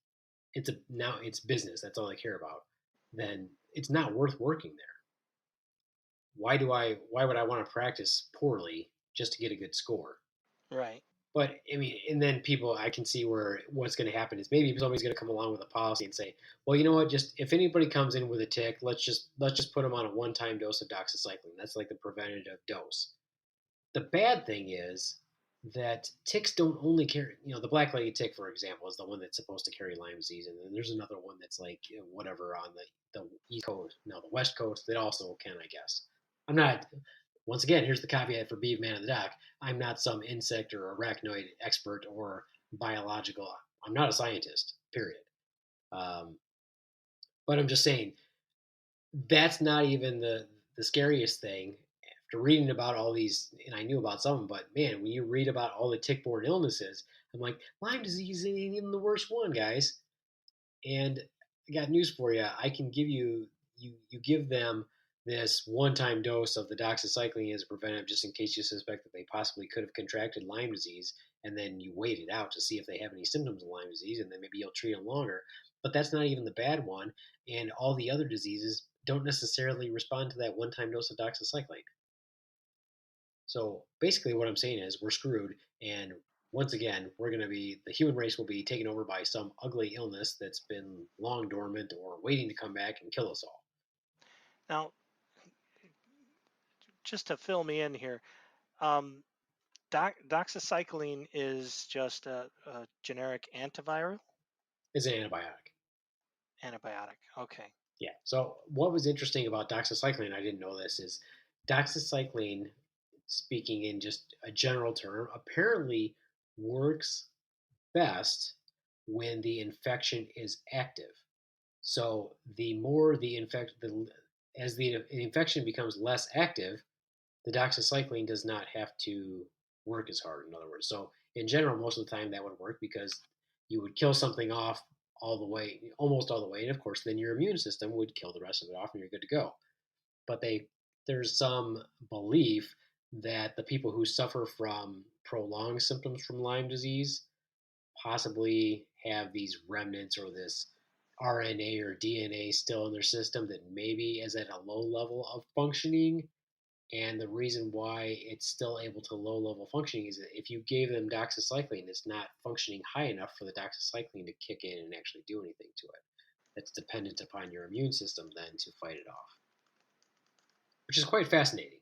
it's business. That's all I care about. Then it's not worth working there. Why would I want to practice poorly just to get a good score? Right. But I mean, and then people, I can see where what's going to happen is maybe somebody's going to come along with a policy and say, well, you know what? Just if anybody comes in with a tick, let's just put them on a one-time dose of doxycycline. That's like the preventative dose. The bad thing is that ticks don't only carry, the black-legged tick, for example, is the one that's supposed to carry Lyme disease, and then there's another one that's like whatever on the East Coast, no, the West Coast that also can, I guess. I'm not. Once again, here's the caveat for Beaveman of the Doc. I'm not some insect or arachnoid expert or biological. I'm not a scientist. Period. Um, but I'm just saying that's not even the scariest thing. After reading about all these, and I knew about some of them, but man, when you read about all the tick-borne illnesses, I'm like, Lyme disease ain't even the worst one, guys. And I got news for you. I can give you give them this one-time dose of the doxycycline as a preventive, just in case you suspect that they possibly could have contracted Lyme disease, and then you wait it out to see if they have any symptoms of Lyme disease, and then maybe you'll treat them longer. But that's not even the bad one, and all the other diseases don't necessarily respond to that one-time dose of doxycycline. So basically, what I'm saying is we're screwed, and once again, the human race will be taken over by some ugly illness that's been long dormant or waiting to come back and kill us all. Now, just to fill me in here, um, doxycycline is just a generic antiviral It's an antibiotic. antibiotic. Okay. Yeah. So what was interesting about doxycycline, I didn't know this, is doxycycline, speaking in just a general term, apparently works best when the infection is active. So the more as the infection becomes less active, the doxycycline does not have to work as hard. In other words, so in general, most of the time that would work because you would kill something off all the way, almost all the way, and of course, then your immune system would kill the rest of it off, and you're good to go. But there's some belief that the people who suffer from prolonged symptoms from Lyme disease possibly have these remnants or this RNA or DNA still in their system that maybe is at a low level of functioning. And the reason why it's still able to low level functioning is that if you gave them doxycycline, it's not functioning high enough for the doxycycline to kick in and actually do anything to it. That's dependent upon your immune system then to fight it off, which is quite fascinating.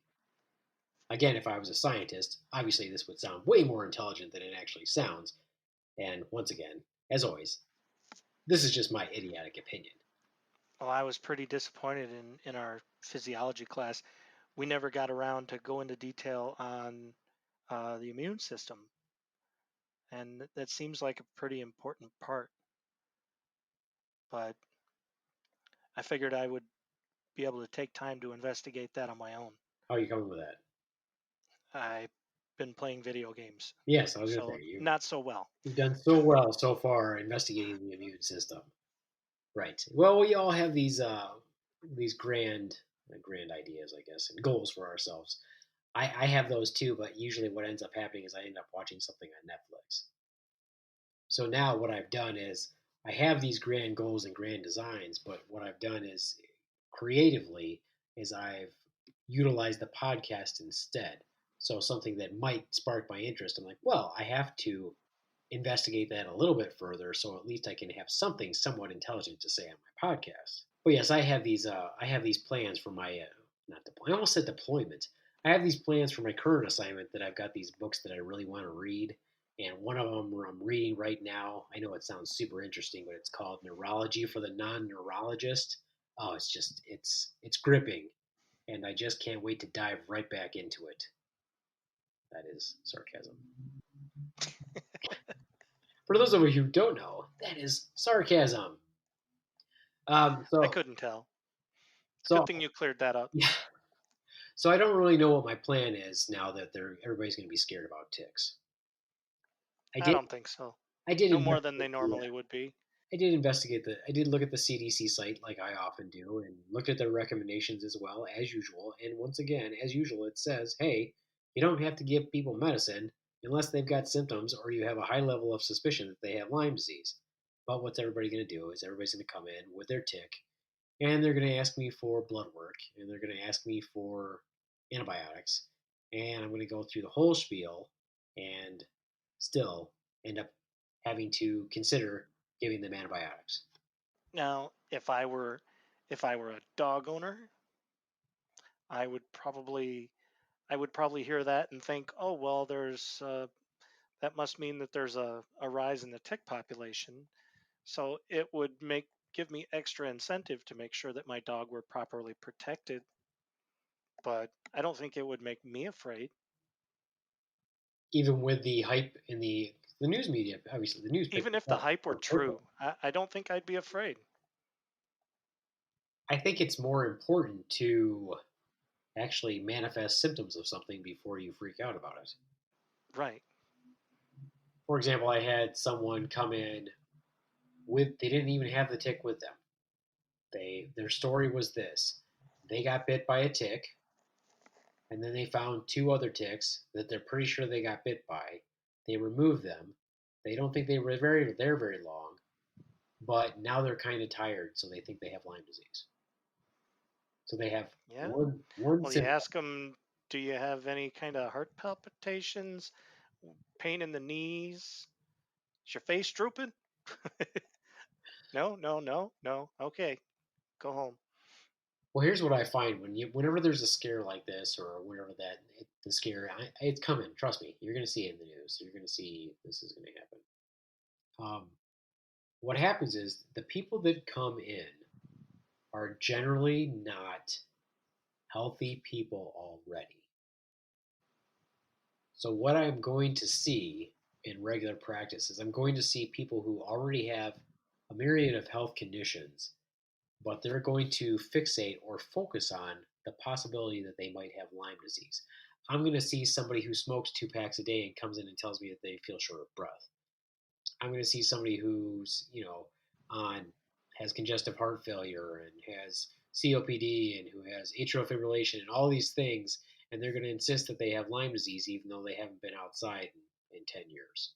Again, if I was a scientist, obviously this would sound way more intelligent than it actually sounds. And once again, as always, this is just my idiotic opinion. Well, I was pretty disappointed in our physiology class. We never got around to go into detail on the immune system, and that seems like a pretty important part. But I figured I would be able to take time to investigate that on my own. How are you coming with that? I've been playing video games, Yes, I was going to so say, not so well. you've done so well so far investigating the immune system. Right. Well, we all have these grand ideas, I guess, and goals for ourselves. I have those too, but usually what ends up happening is I end up watching something on Netflix. So now what I've done is I have these grand goals and grand designs, but what I've done is creatively is I've utilized the podcast instead. So something that might spark my interest, I'm like, well, I have to investigate that a little bit further, so at least I can have something somewhat intelligent to say on my podcast. But yes, I have these plans for my not deploy. I almost said deployment. I have these plans for my current assignment that I've got these books that I really want to read, and one of them I'm reading right now. I know it sounds super interesting, but it's called Neurology for the Non-Neurologist. Oh, it's gripping, and I just can't wait to dive right back into it. That is sarcasm. For those of you who don't know, that is sarcasm. Um, I so, couldn't tell. Good so thing you cleared that up. yeah. So I don't really know what my plan is now that everybody's going to be scared about ticks. I I did don't think so. I did No more than they investigate normally would be. I did look at the CDC site like I often do and looked at their recommendations as well as usual. And once again, as usual, it says, hey, you don't have to give people medicine unless they've got symptoms or you have a high level of suspicion that they have Lyme disease. But what's everybody going to do is everybody's going to come in with their tick and they're going to ask me for blood work and they're going to ask me for antibiotics and I'm going to go through the whole spiel and still end up having to consider giving them antibiotics. Now, if I were a dog owner, I would probably I would probably hear that and think, oh well, there's that must mean that there's a rise in the tick population. So it would make give me extra incentive to make sure that my dog were properly protected. But I don't think it would make me afraid. Even with the hype in the news media, obviously the news picks Even if it the up. hype were true, I don't think I'd be afraid. I think it's more important to actually manifest symptoms of something before you freak out about it. Right. For example, I had someone come in with they didn't even have the tick with them. Their story was this: they got bit by a tick, and then they found two other ticks that they're pretty sure they got bit by. They removed them. They don't think they were there very long, but now they're kind of tired, so they think they have Lyme disease. So they have Yeah. one Well, you symptom. ask them, do you have any kind of heart palpitations, pain in the knees? Is your face drooping? No, no, no, no. Okay, go home. Well, here's what I find whenever there's a scare like this, or whenever the scare, it's coming. Trust me, you're going to see it in the news. You're going to see this is going to happen. What happens is the people that come in are generally not healthy people already. So what I'm going to see in regular practice is I'm going to see people who already have a myriad of health conditions, but they're going to fixate or focus on the possibility that they might have Lyme disease. I'm going to see somebody who smokes 2 packs a day and comes in and tells me that they feel short of breath. I'm going to see somebody who's, on has congestive heart failure and has COPD and who has atrial fibrillation and all these things, and they're going to insist that they have Lyme disease even though they haven't been outside in 10 years.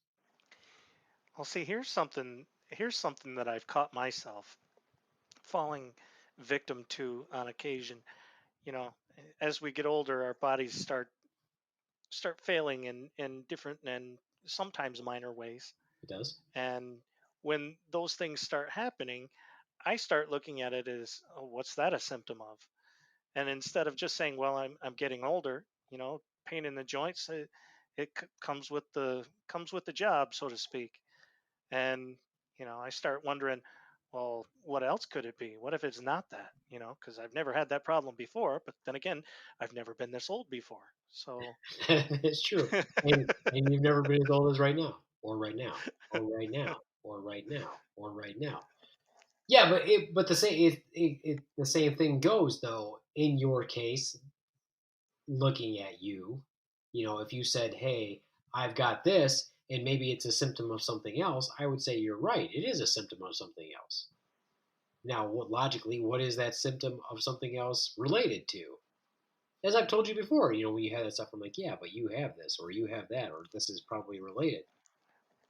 Well, see, here's something. Here's something that I've caught myself. falling victim to on occasion. You know, as we get older, our bodies start failing in different and sometimes minor ways. It does. And when those things start happening, I start looking at it as, oh, what's that a symptom of? And instead of just saying, well, I'm getting older, pain in the joints, comes with the job, so to speak. And I start wondering, well, what else could it be? What if it's not that? Because I've never had that problem before, but then again, I've never been this old before. So It's true. And you've never been as old as right now, or right now, or right now, or right now, or right now. Yeah, but the same thing goes though in your case. Looking at you, if you said, "Hey, I've got this," and maybe it's a symptom of something else, I would say you're right. It is a symptom of something else. Now, what is that symptom of something else related to? As I've told you before, when you had that stuff, I'm like, yeah, but you have this, or you have that, or this is probably related.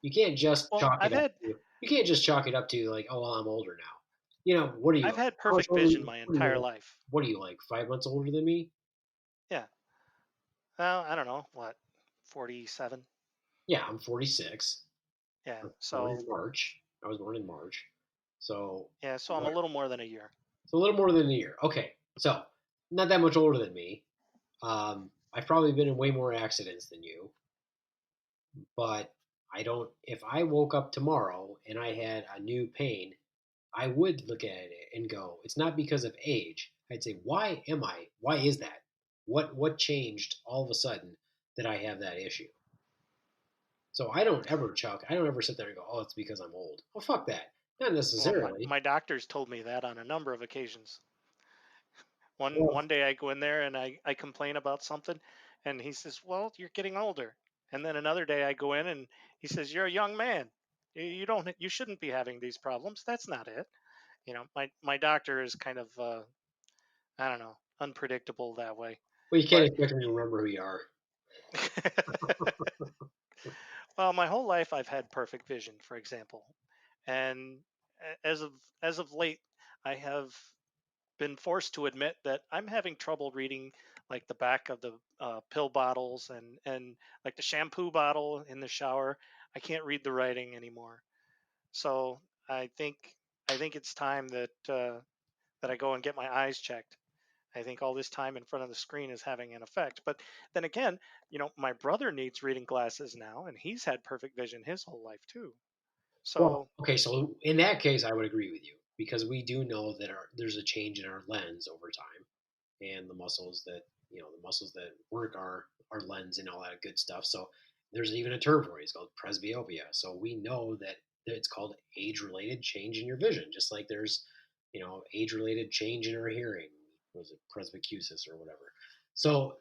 You can't just well, chalk it up to. You can't just chalk it up to like, oh, well, I'm older now. What are you? I've had How much perfect older? vision my entire life. What are you like? 5 months older than me? Yeah. Well, I don't know what, 47. Yeah, I'm 46. Yeah. I was born So in March. I was born in March. So yeah. So I'm a what? little more than a year. So a little more than a year. Okay. So not that much older than me. I've probably been in way more accidents than you, but I don't. If I woke up tomorrow and I had a new pain, I would look at it and go, it's not because of age. I'd say, why am I? Why is that? What changed all of a sudden that I have that issue? So I don't ever sit there and go, oh, it's because I'm old. Oh, fuck that. Not Well, necessarily. my doctors told me that on a number of occasions. One Well, one day I go in there and I complain about something, and he says, "Well, you're getting older." And then another day I go in and he says, "You're a young man. You shouldn't be having these problems. That's not it." My doctor is kind of I don't know, unpredictable that way. well, you can't But expect me to remember who you are. well, my whole life I've had perfect vision, for example, and as of late, I have been forced to admit that I'm having trouble reading like the back of the pill bottles and like the shampoo bottle in the shower. I can't read the writing anymore. So I think I think it's time that I go and get my eyes checked. I think all this time in front of the screen is having an effect. But then again, my brother needs reading glasses now, and he's had perfect vision his whole life too. Well, So okay, so in that case, I would agree with you because we do know that there's a change in our lens over time, and the muscles that work our lens and all that good stuff. So there's even a term for it. It's called presbyopia. So we know that it's called age-related change in your vision, just like there's age-related change in our hearing. Was it presbycusis or whatever? So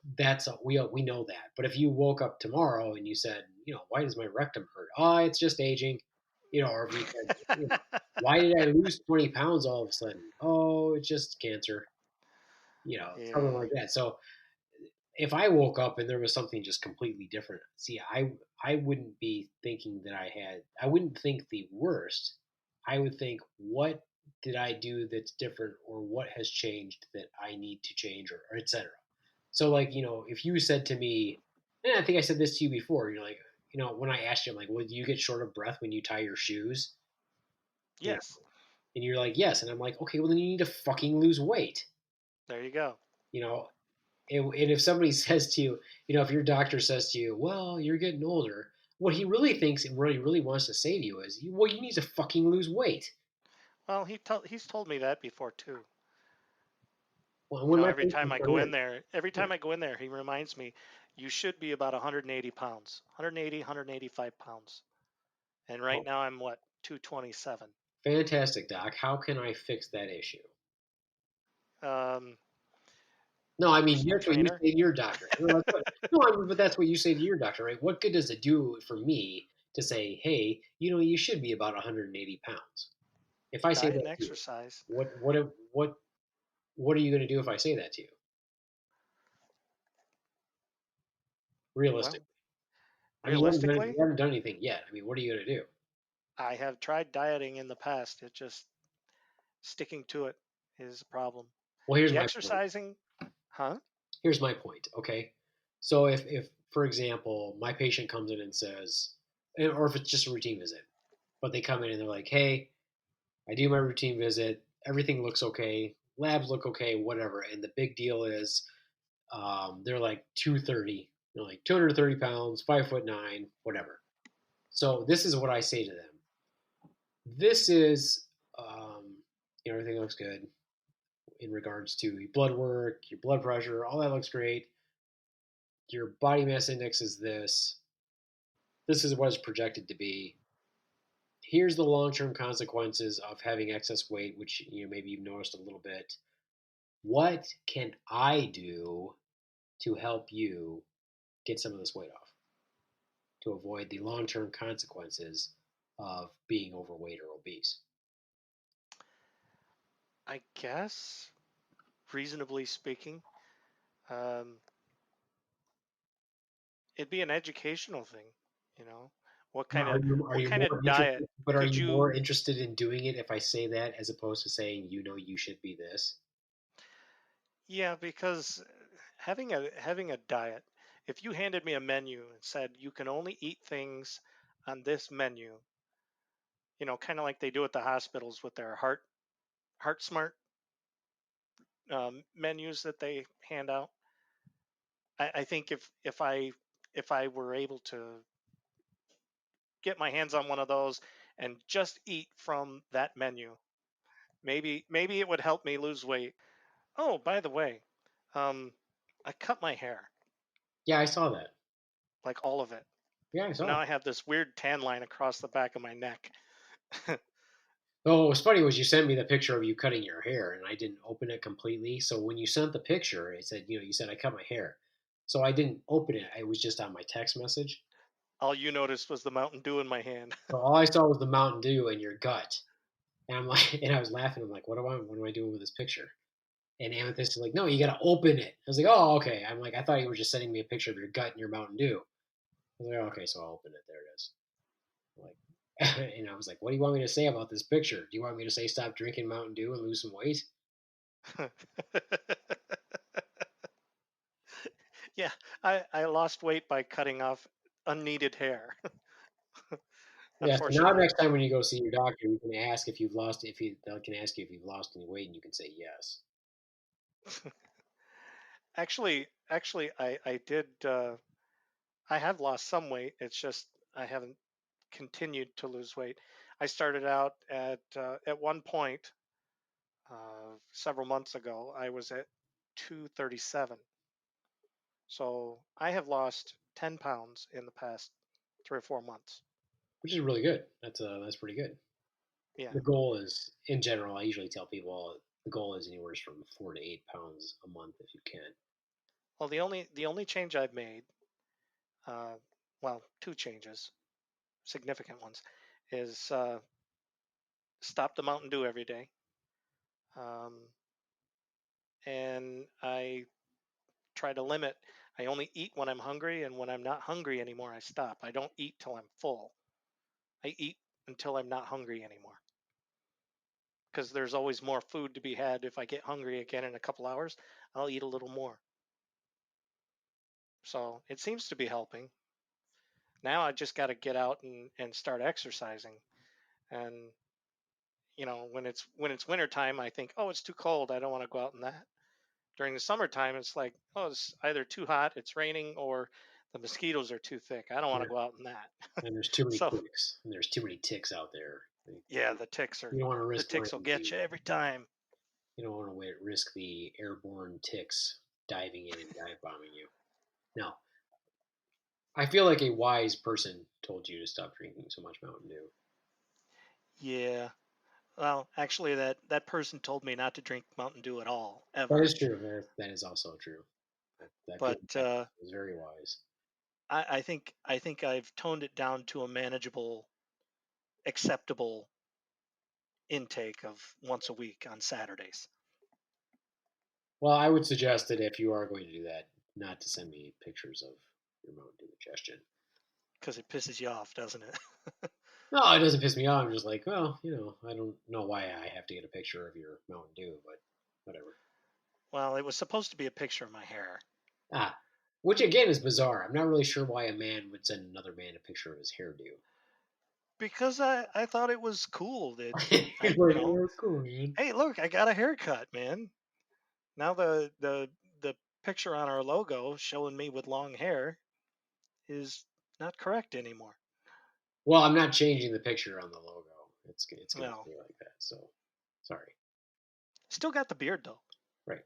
we know that. But if you woke up tomorrow and you said, why does my rectum hurt? Oh, it's just aging. Or if you said, why did I lose 20 pounds all of a sudden? Oh, it's just cancer. Something yeah. like that. So if I woke up and there was something just completely different, see, I wouldn't be thinking I wouldn't think the worst. I would think, what did I do that's different, or what has changed that I need to change, or etc. So, like, if you said to me, and I think I said this to you before, you're like, when I asked you, I'm like, well, do you get short of breath when you tie your shoes? You know, Yes. and you're like, yes. And I'm like, okay, well, then you need to fucking lose weight. There you go. You know, and if somebody says to you, if your doctor says to you, well, you're getting older, what he really thinks and what he really wants to say to you is, well, you need to fucking lose weight. Well, he's told me that before too. Well, when my Every time patients I come go in, in there, every yeah, time I go in there, he reminds me, you should be about 180 pounds, 180, 185 pounds. And right well, now I'm what, 227. fantastic, doc. How can I fix that issue? Um, No, I mean personal that's what you trainer. say to your doctor. No, no, I mean, but that's what you say to your doctor, right? What good does it do for me to say, hey, you should be about 180 pounds? If I say Diet that and to you, exercise. what what are you going to do if I say that to you? Well, Realistically, I mean, realistically, you haven't done anything yet. I mean, what are you going to do? I have tried dieting in the past. It just sticking to it is a problem. Well, here's The my point. exercising, huh? Here's my point. Okay, so if for example my patient comes in and says, or if it's just a routine visit, but they come in and they're like, hey, I do my routine visit, everything looks okay, labs look okay, whatever, and the big deal is they're like 230, they're like 230 pounds, 5'9", whatever. So this is what I say to them. This is, everything looks good in regards to your blood work, your blood pressure, all that looks great. Your body mass index is this. This is what it's projected to be. Here's the long-term consequences of having excess weight, which maybe you've noticed a little bit. What can I do to help you get some of this weight off to avoid the long-term consequences of being overweight or obese? I guess, reasonably speaking, um, it'd be an educational thing. You know, what Now, kind of are you more diet interested? But are could you you? more interested in doing it if I say that as opposed to saying you should be this? Yeah, because having a diet, if you handed me a menu and said you can only eat things on this menu, kind of like they do at the hospitals with their heart smart menus that they hand out. I think if I were able to get my hands on one of those and just eat from that menu, maybe it would help me lose weight. Oh, by the way, um, I cut my hair, Yeah, I saw that. like all of it. Yeah, I So saw now it. I have this weird tan line across the back of my neck. Oh, what was funny was you sent me the picture of you cutting your hair, and I didn't open it completely. So when you sent the picture, it said, you said I cut my hair. So I didn't open it. It was just on my text message. All you noticed was the Mountain Dew in my hand. So all I saw was the Mountain Dew and your gut. And I'm like, and I was laughing. I'm like, what am I doing with this picture? And Amethyst is like, no, you got to open it. I was like, oh, okay. I'm like, I thought you were just sending me a picture of your gut and your Mountain Dew. I was like, oh, okay, so I'll open it. There it is. Like, and I was like, what do you want me to say about this picture? Do you want me to say stop drinking Mountain Dew and lose some weight? Yeah, I lost weight by cutting off unneeded hair. Yeah. So now Unfortunately, next time when you go see your doctor, you can ask if you've lost. If he they can ask you if you've lost any weight, and you can say yes. actually, I did. I have lost some weight. It's just I haven't continued to lose weight. I started out at one point several months ago. I was at 237. So I have lost 10 pounds in the past 3 or 4 months. Which is really good. That's pretty good. Yeah. The goal is, in general, I usually tell people the goal is anywhere from 4 to 8 pounds a month if you can. Well, the only change I've made, uh, well, two changes, significant ones, is stop the Mountain Dew every day. Um, and I try to limit. I only eat when I'm hungry, and when I'm not hungry anymore, I stop. I don't eat till I'm full. I eat until I'm not hungry anymore. Because there's always more food to be had. If I get hungry again in a couple hours, I'll eat a little more. So it seems to be helping. Now I just got to get out and start exercising. And when it's wintertime, I think, oh, it's too cold. I don't want to go out in that. During the summertime, it's like, oh, it's either too hot, it's raining, or the mosquitoes are too thick. I don't want Yeah. to go out in that. And there's too many So ticks. And there's too many ticks out there. yeah, the ticks are You don't want to the risk ticks will running get into. you every time. You don't want to risk the airborne ticks diving in and dive bombing you. No, I feel like a wise person told you to stop drinking so much Mountain Dew. Yeah. Well, actually, that person told me not to drink Mountain Dew at all, That ever. is true. That is also true. I feel like But that was very wise. I think I've toned it down to a manageable, acceptable intake of once a week on Saturdays Well, I would suggest that if you are going to do that, not to send me pictures of your Mountain Dew ingestion. because it pisses you off, doesn't it? No, it doesn't piss me off. I'm just like, well, I don't know why I have to get a picture of your Mountain Dew, but whatever. Well, it was supposed to be a picture of my hair. Ah, which again is bizarre. I'm not really sure why a man would send another man a picture of his hairdo. Because I thought it was cool that It's cool, man. hey, look, I got a haircut, man. Now the picture on our logo showing me with long hair is not correct anymore. Well, I'm not changing the picture on the logo. It's going to Well, stay like that. So, sorry. still got the beard though. Right.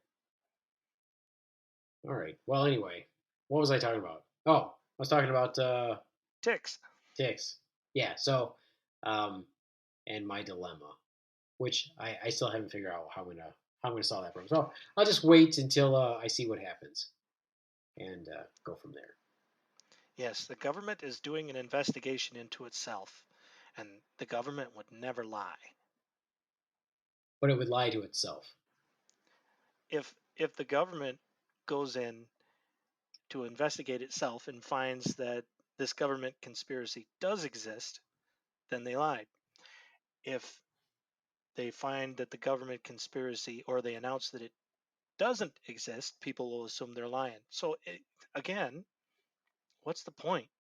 All right. Well, anyway, what was I talking about? Oh, I was talking about Ticks. ticks. Yeah. So, um, and my dilemma, which I still haven't figured out how I'm gonna solve that problem. So I'll just wait until I see what happens and go from there. Yes, the government is doing an investigation into itself, and the government would never lie. But it would lie to itself. If the government goes in to investigate itself and finds that this government conspiracy does exist, then they lied. If they find that the government conspiracy or they announce that it doesn't exist, people will assume they're lying. So again, what's the point?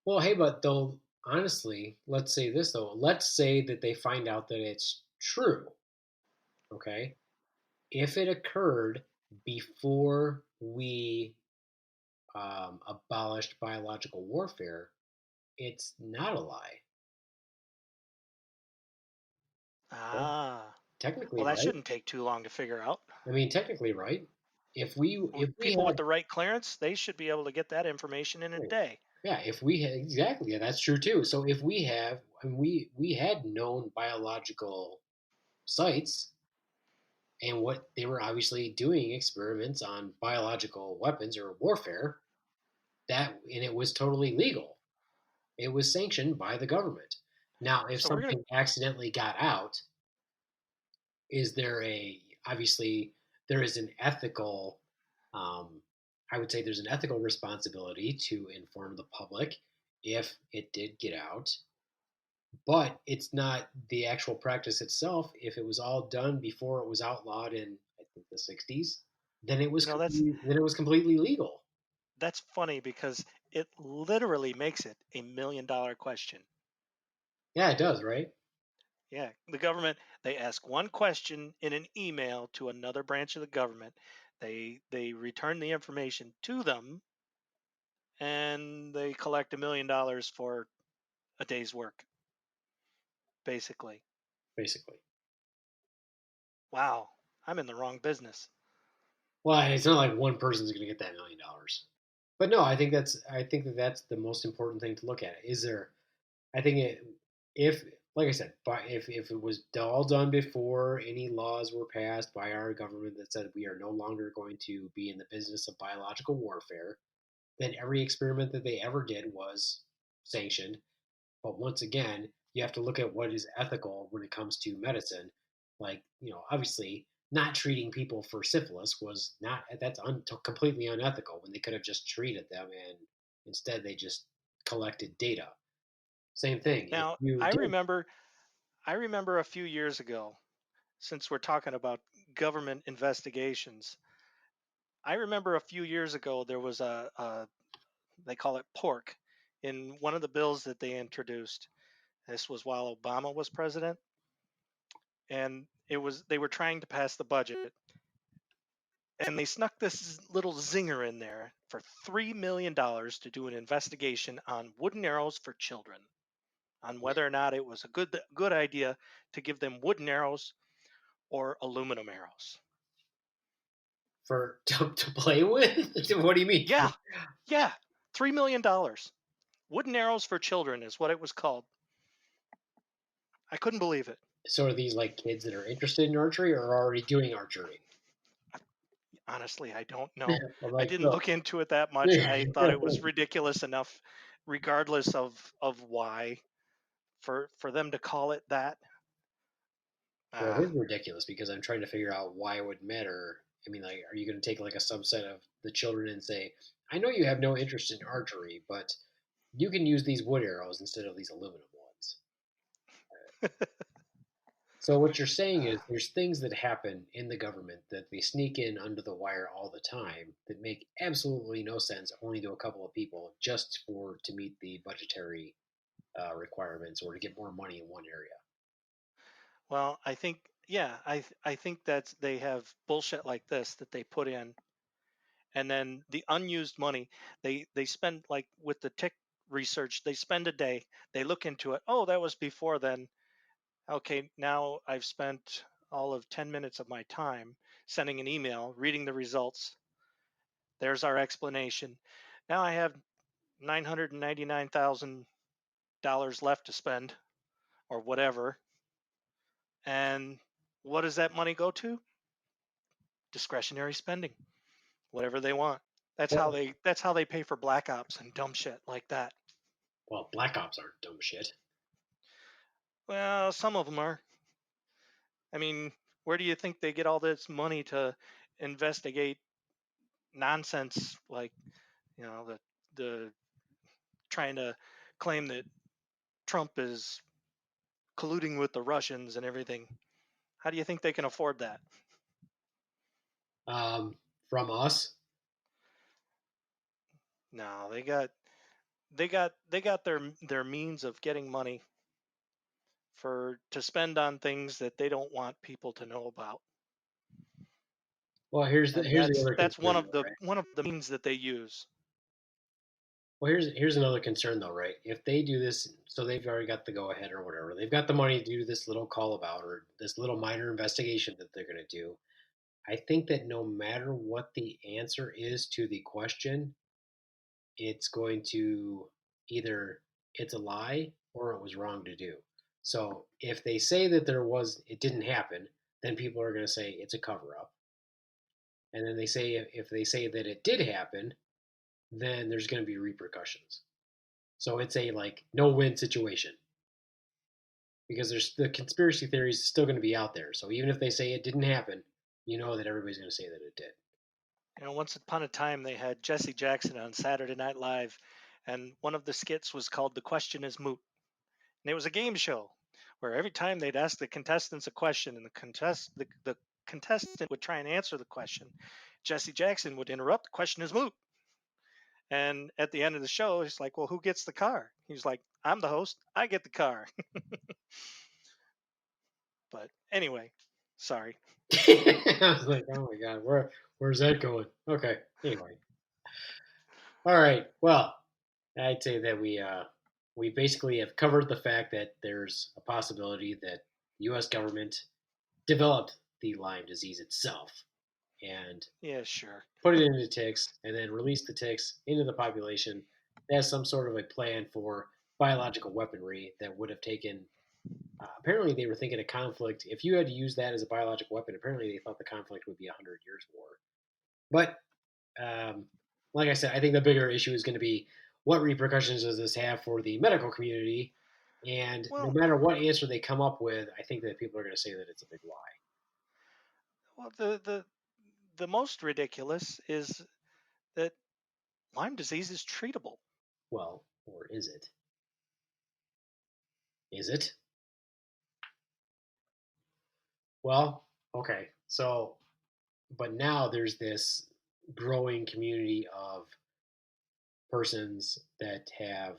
Well, hey, but though honestly, let's say this though. Let's say that they find out that it's true. Okay, if it occurred before we abolished biological warfare, it's not a lie. Okay? Ah, Technically, well, that right? shouldn't take too long to figure out. I mean, technically, right? If we People with had the right clearance, they should be able to get that information in a right, day. yeah, if we had exactly, yeah, that's true too. So if we have, I mean, we had known biological sites and what they were obviously doing experiments on biological weapons or warfare, and it was totally legal. It was sanctioned by the government. Now, if So we're gonna something accidentally got out, is there a obviously there is an ethical um, I would say there's an ethical responsibility to inform the public if it did get out, but it's not the actual practice itself. If it was all done before it was outlawed in I think the 60s, then that's completely legal. that's funny because it literally makes it $1 million question. Yeah, it does, right? Yeah, the government, they ask one question in an email to another branch of the government. They return the information to them and they collect $1 million for a day's work, basically. Basically. Wow, I'm in the wrong business. Well, it's not like one person's going to get that $1 million. But no, I think that that's the most important thing to look at. Is there I think if, like I said, if it was all done before any laws were passed by our government that said we are no longer going to be in the business of biological warfare, then every experiment that they ever did was sanctioned. But once again, you have to look at what is ethical when it comes to medicine. Like, obviously, not treating people for syphilis was not completely unethical when they could have just treated them and instead they just collected data. Same thing. If Now, you I did remember I remember a few years ago, since we're talking about government investigations, I remember a few years ago there was a they call it pork in one of the bills that they introduced. This was while Obama was president, and they were trying to pass the budget, and they snuck this little zinger in there for $3 million to do an investigation on wooden arrows for children, on whether or not it was a good idea to give them wooden arrows or aluminum arrows. for to play with? What do you mean? Yeah, yeah, $3 million. Wooden arrows for children is what it was called. I couldn't believe it. So are these like kids that are interested in archery or are already doing archery? Honestly, I don't know. I'm I like, didn't so look into it that much. I thought it was ridiculous enough, regardless of why, for them to call it that. well, it Ah, is ridiculous because I'm trying to figure out why it would matter. I mean, like, are you going to take like a subset of the children and say, I know you have no interest in archery, but you can use these wood arrows instead of these aluminum ones? So what you're saying is there's things that happen in the government that they sneak in under the wire all the time that make absolutely no sense only to a couple of people just for to meet the budgetary requirements or to get more money in one area. Well, I think, yeah, I think that's they have bullshit like this that they put in, and then the unused money they spend, like with the tick research, they spend a day, they look into it. Oh, that was before then. Okay, now I've spent all of 10 minutes of my time sending an email, reading the results. There's our explanation. Now I have $999,000 left to spend, or whatever. And what does that money go to? Discretionary spending, whatever they want. Well, That's how they pay for black ops and dumb shit like that. well, black ops aren't dumb shit. Well, some of them are. I mean, where do you think they get all this money to investigate nonsense like, the trying to claim that Trump is colluding with the Russians and everything? How do you think they can afford that? Um, from us, No, they got their means of getting money for to spend on things that they don't want people to know about. well, And here's the other that's concern, though, right? one of the means that they use. Well, here's another concern, though, right? If they do this, so they've already got the go ahead or whatever, they've got the money to do this little call about or this little minor investigation that they're going to do. I think that no matter what the answer is to the question, it's going to either it's a lie or it was wrong to do. So if they say that it didn't happen, then people are going to say it's a cover up. And then they say if they say that it did happen, then there's going to be repercussions. So it's a like no win situation because there's the conspiracy theories still going to be out there. So even if they say it didn't happen, you know that everybody's going to say that it did. Once upon a time they had Jesse Jackson on Saturday Night Live, and one of the skits was called "The Question Is Moot." And it was a game show where every time they'd ask the contestants a question, and the contestant would try and answer the question, Jesse Jackson would interrupt. The question is moot. And at the end of the show, he's like, "Well, who gets the car?" He's like, "I'm the host. I get the car." But anyway, sorry. I was like, oh my god, where's that going? Okay, anyway, all right. Well, I'd say that we basically have covered the fact that there's a possibility that the U.S. government developed the Lyme disease itself and Yeah, sure. put it into ticks and then released the ticks into the population as some sort of a plan for biological weaponry that would have taken. Apparently, they were thinking a conflict. If you had to use that as a biological weapon, apparently they thought the conflict would be 100 years war. But um, like I said, I think the bigger issue is going to be what repercussions does this have for the medical community? And no Well, matter what answer they come up with, I think that people are going to say that it's a big lie. the most ridiculous is that Lyme disease is treatable. Well, or is it? Is it? Well, okay. So, but now there's this growing community of persons that have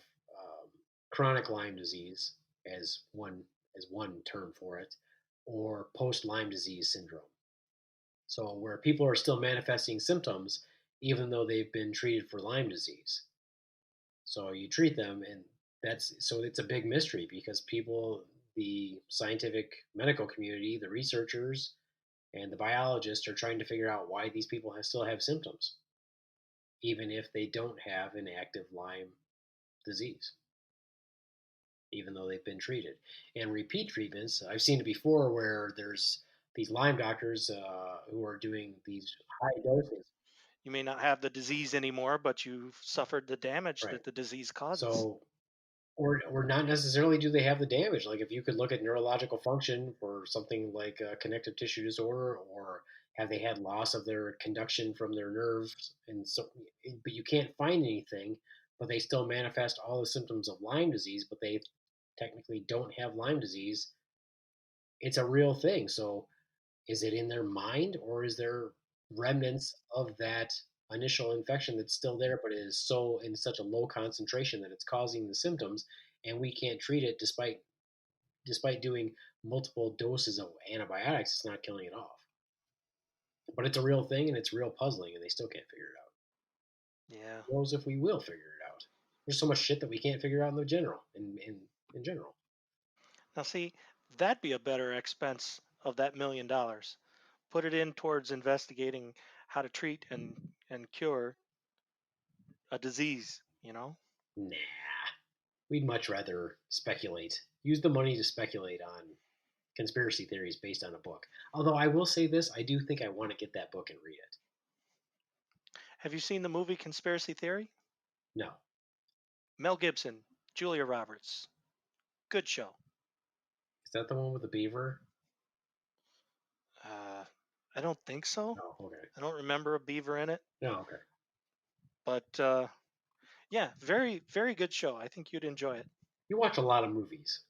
chronic Lyme disease as one term for it, or post Lyme disease syndrome. So where people are still manifesting symptoms even though they've been treated for Lyme disease. So you treat them, and it's a big mystery because people, the scientific medical community, the researchers, and the biologists are trying to figure out why these people still have symptoms, even if they don't have an active Lyme disease, even though they've been treated. And repeat treatments, I've seen it before where there's these Lyme doctors who are doing these high doses. You may not have the disease anymore, but you've suffered the damage Right. that the disease causes. So, or not necessarily do they have the damage. Like if you could look at neurological function for something like a connective tissue disorder, or have they had loss of their conduction from their nerves, and so, but you can't find anything, but they still manifest all the symptoms of Lyme disease, but they technically don't have Lyme disease, it's a real thing. So is it in their mind, or is there remnants of that initial infection that's still there, but it is so in such a low concentration that it's causing the symptoms, and we can't treat it despite doing multiple doses of antibiotics, it's not killing it off. But it's a real thing, and it's real puzzling, and they still can't figure it out. Yeah. Who knows if we will figure it out? There's so much shit that we can't figure out in the general, in general. Now, see, that'd be a better expense of that $1 million. Put it in towards investigating how to treat and cure a disease. Nah, we'd much rather speculate. Use the money to speculate on conspiracy theories based on a book. Although I will say this, I do think I want to get that book and read it. Have you seen the movie Conspiracy Theory? No. Mel Gibson, Julia Roberts. Good show. Is that the one with the beaver? I don't think so. Oh, okay. I don't remember a beaver in it. No, okay. But yeah, very, very good show. I think you'd enjoy it. You watch a lot of movies.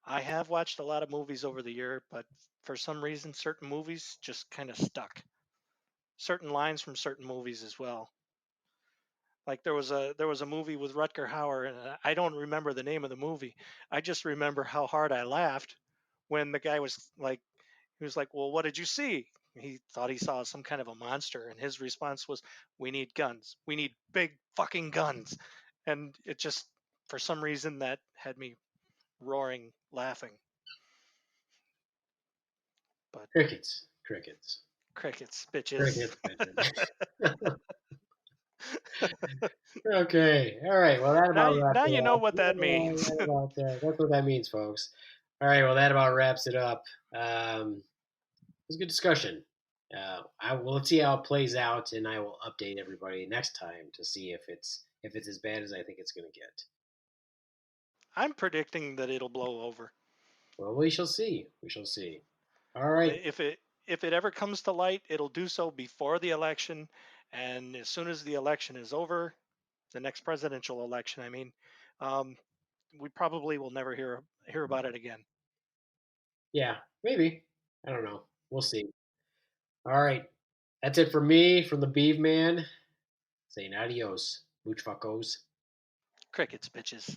I have watched a lot of movies over the year, but for some reason, certain movies just kind of stuck. Certain lines from certain movies as well. Like there was a movie with Rutger Hauer, and I don't remember the name of the movie. I just remember how hard I laughed when the guy was like, he was like, "Well, what did you see?" He thought he saw some kind of a monster, and his response was, "We need guns. We need big fucking guns." And it just, for some reason, that had me roaring laughing. But Crickets. Crickets. crickets, bitches. Crickets, bitches. Okay. All right. Well, that Now, about wraps now it you know up. what that means. That's what that means, folks. All right. Well, that about wraps it up. It was a good discussion. Let's see how it plays out, and I will update everybody next time to see if it's as bad as I think it's going to get. I'm predicting that it'll blow over. Well, we shall see. We shall see. All right. If it ever comes to light, it'll do so before the election, and as soon as the election is over, the next presidential election, I mean, we probably will never hear about it again. Yeah, maybe. I don't know. We'll see. All right. That's it for me from the Beaveman. Saying adios, mooch fuckos. Crickets, bitches.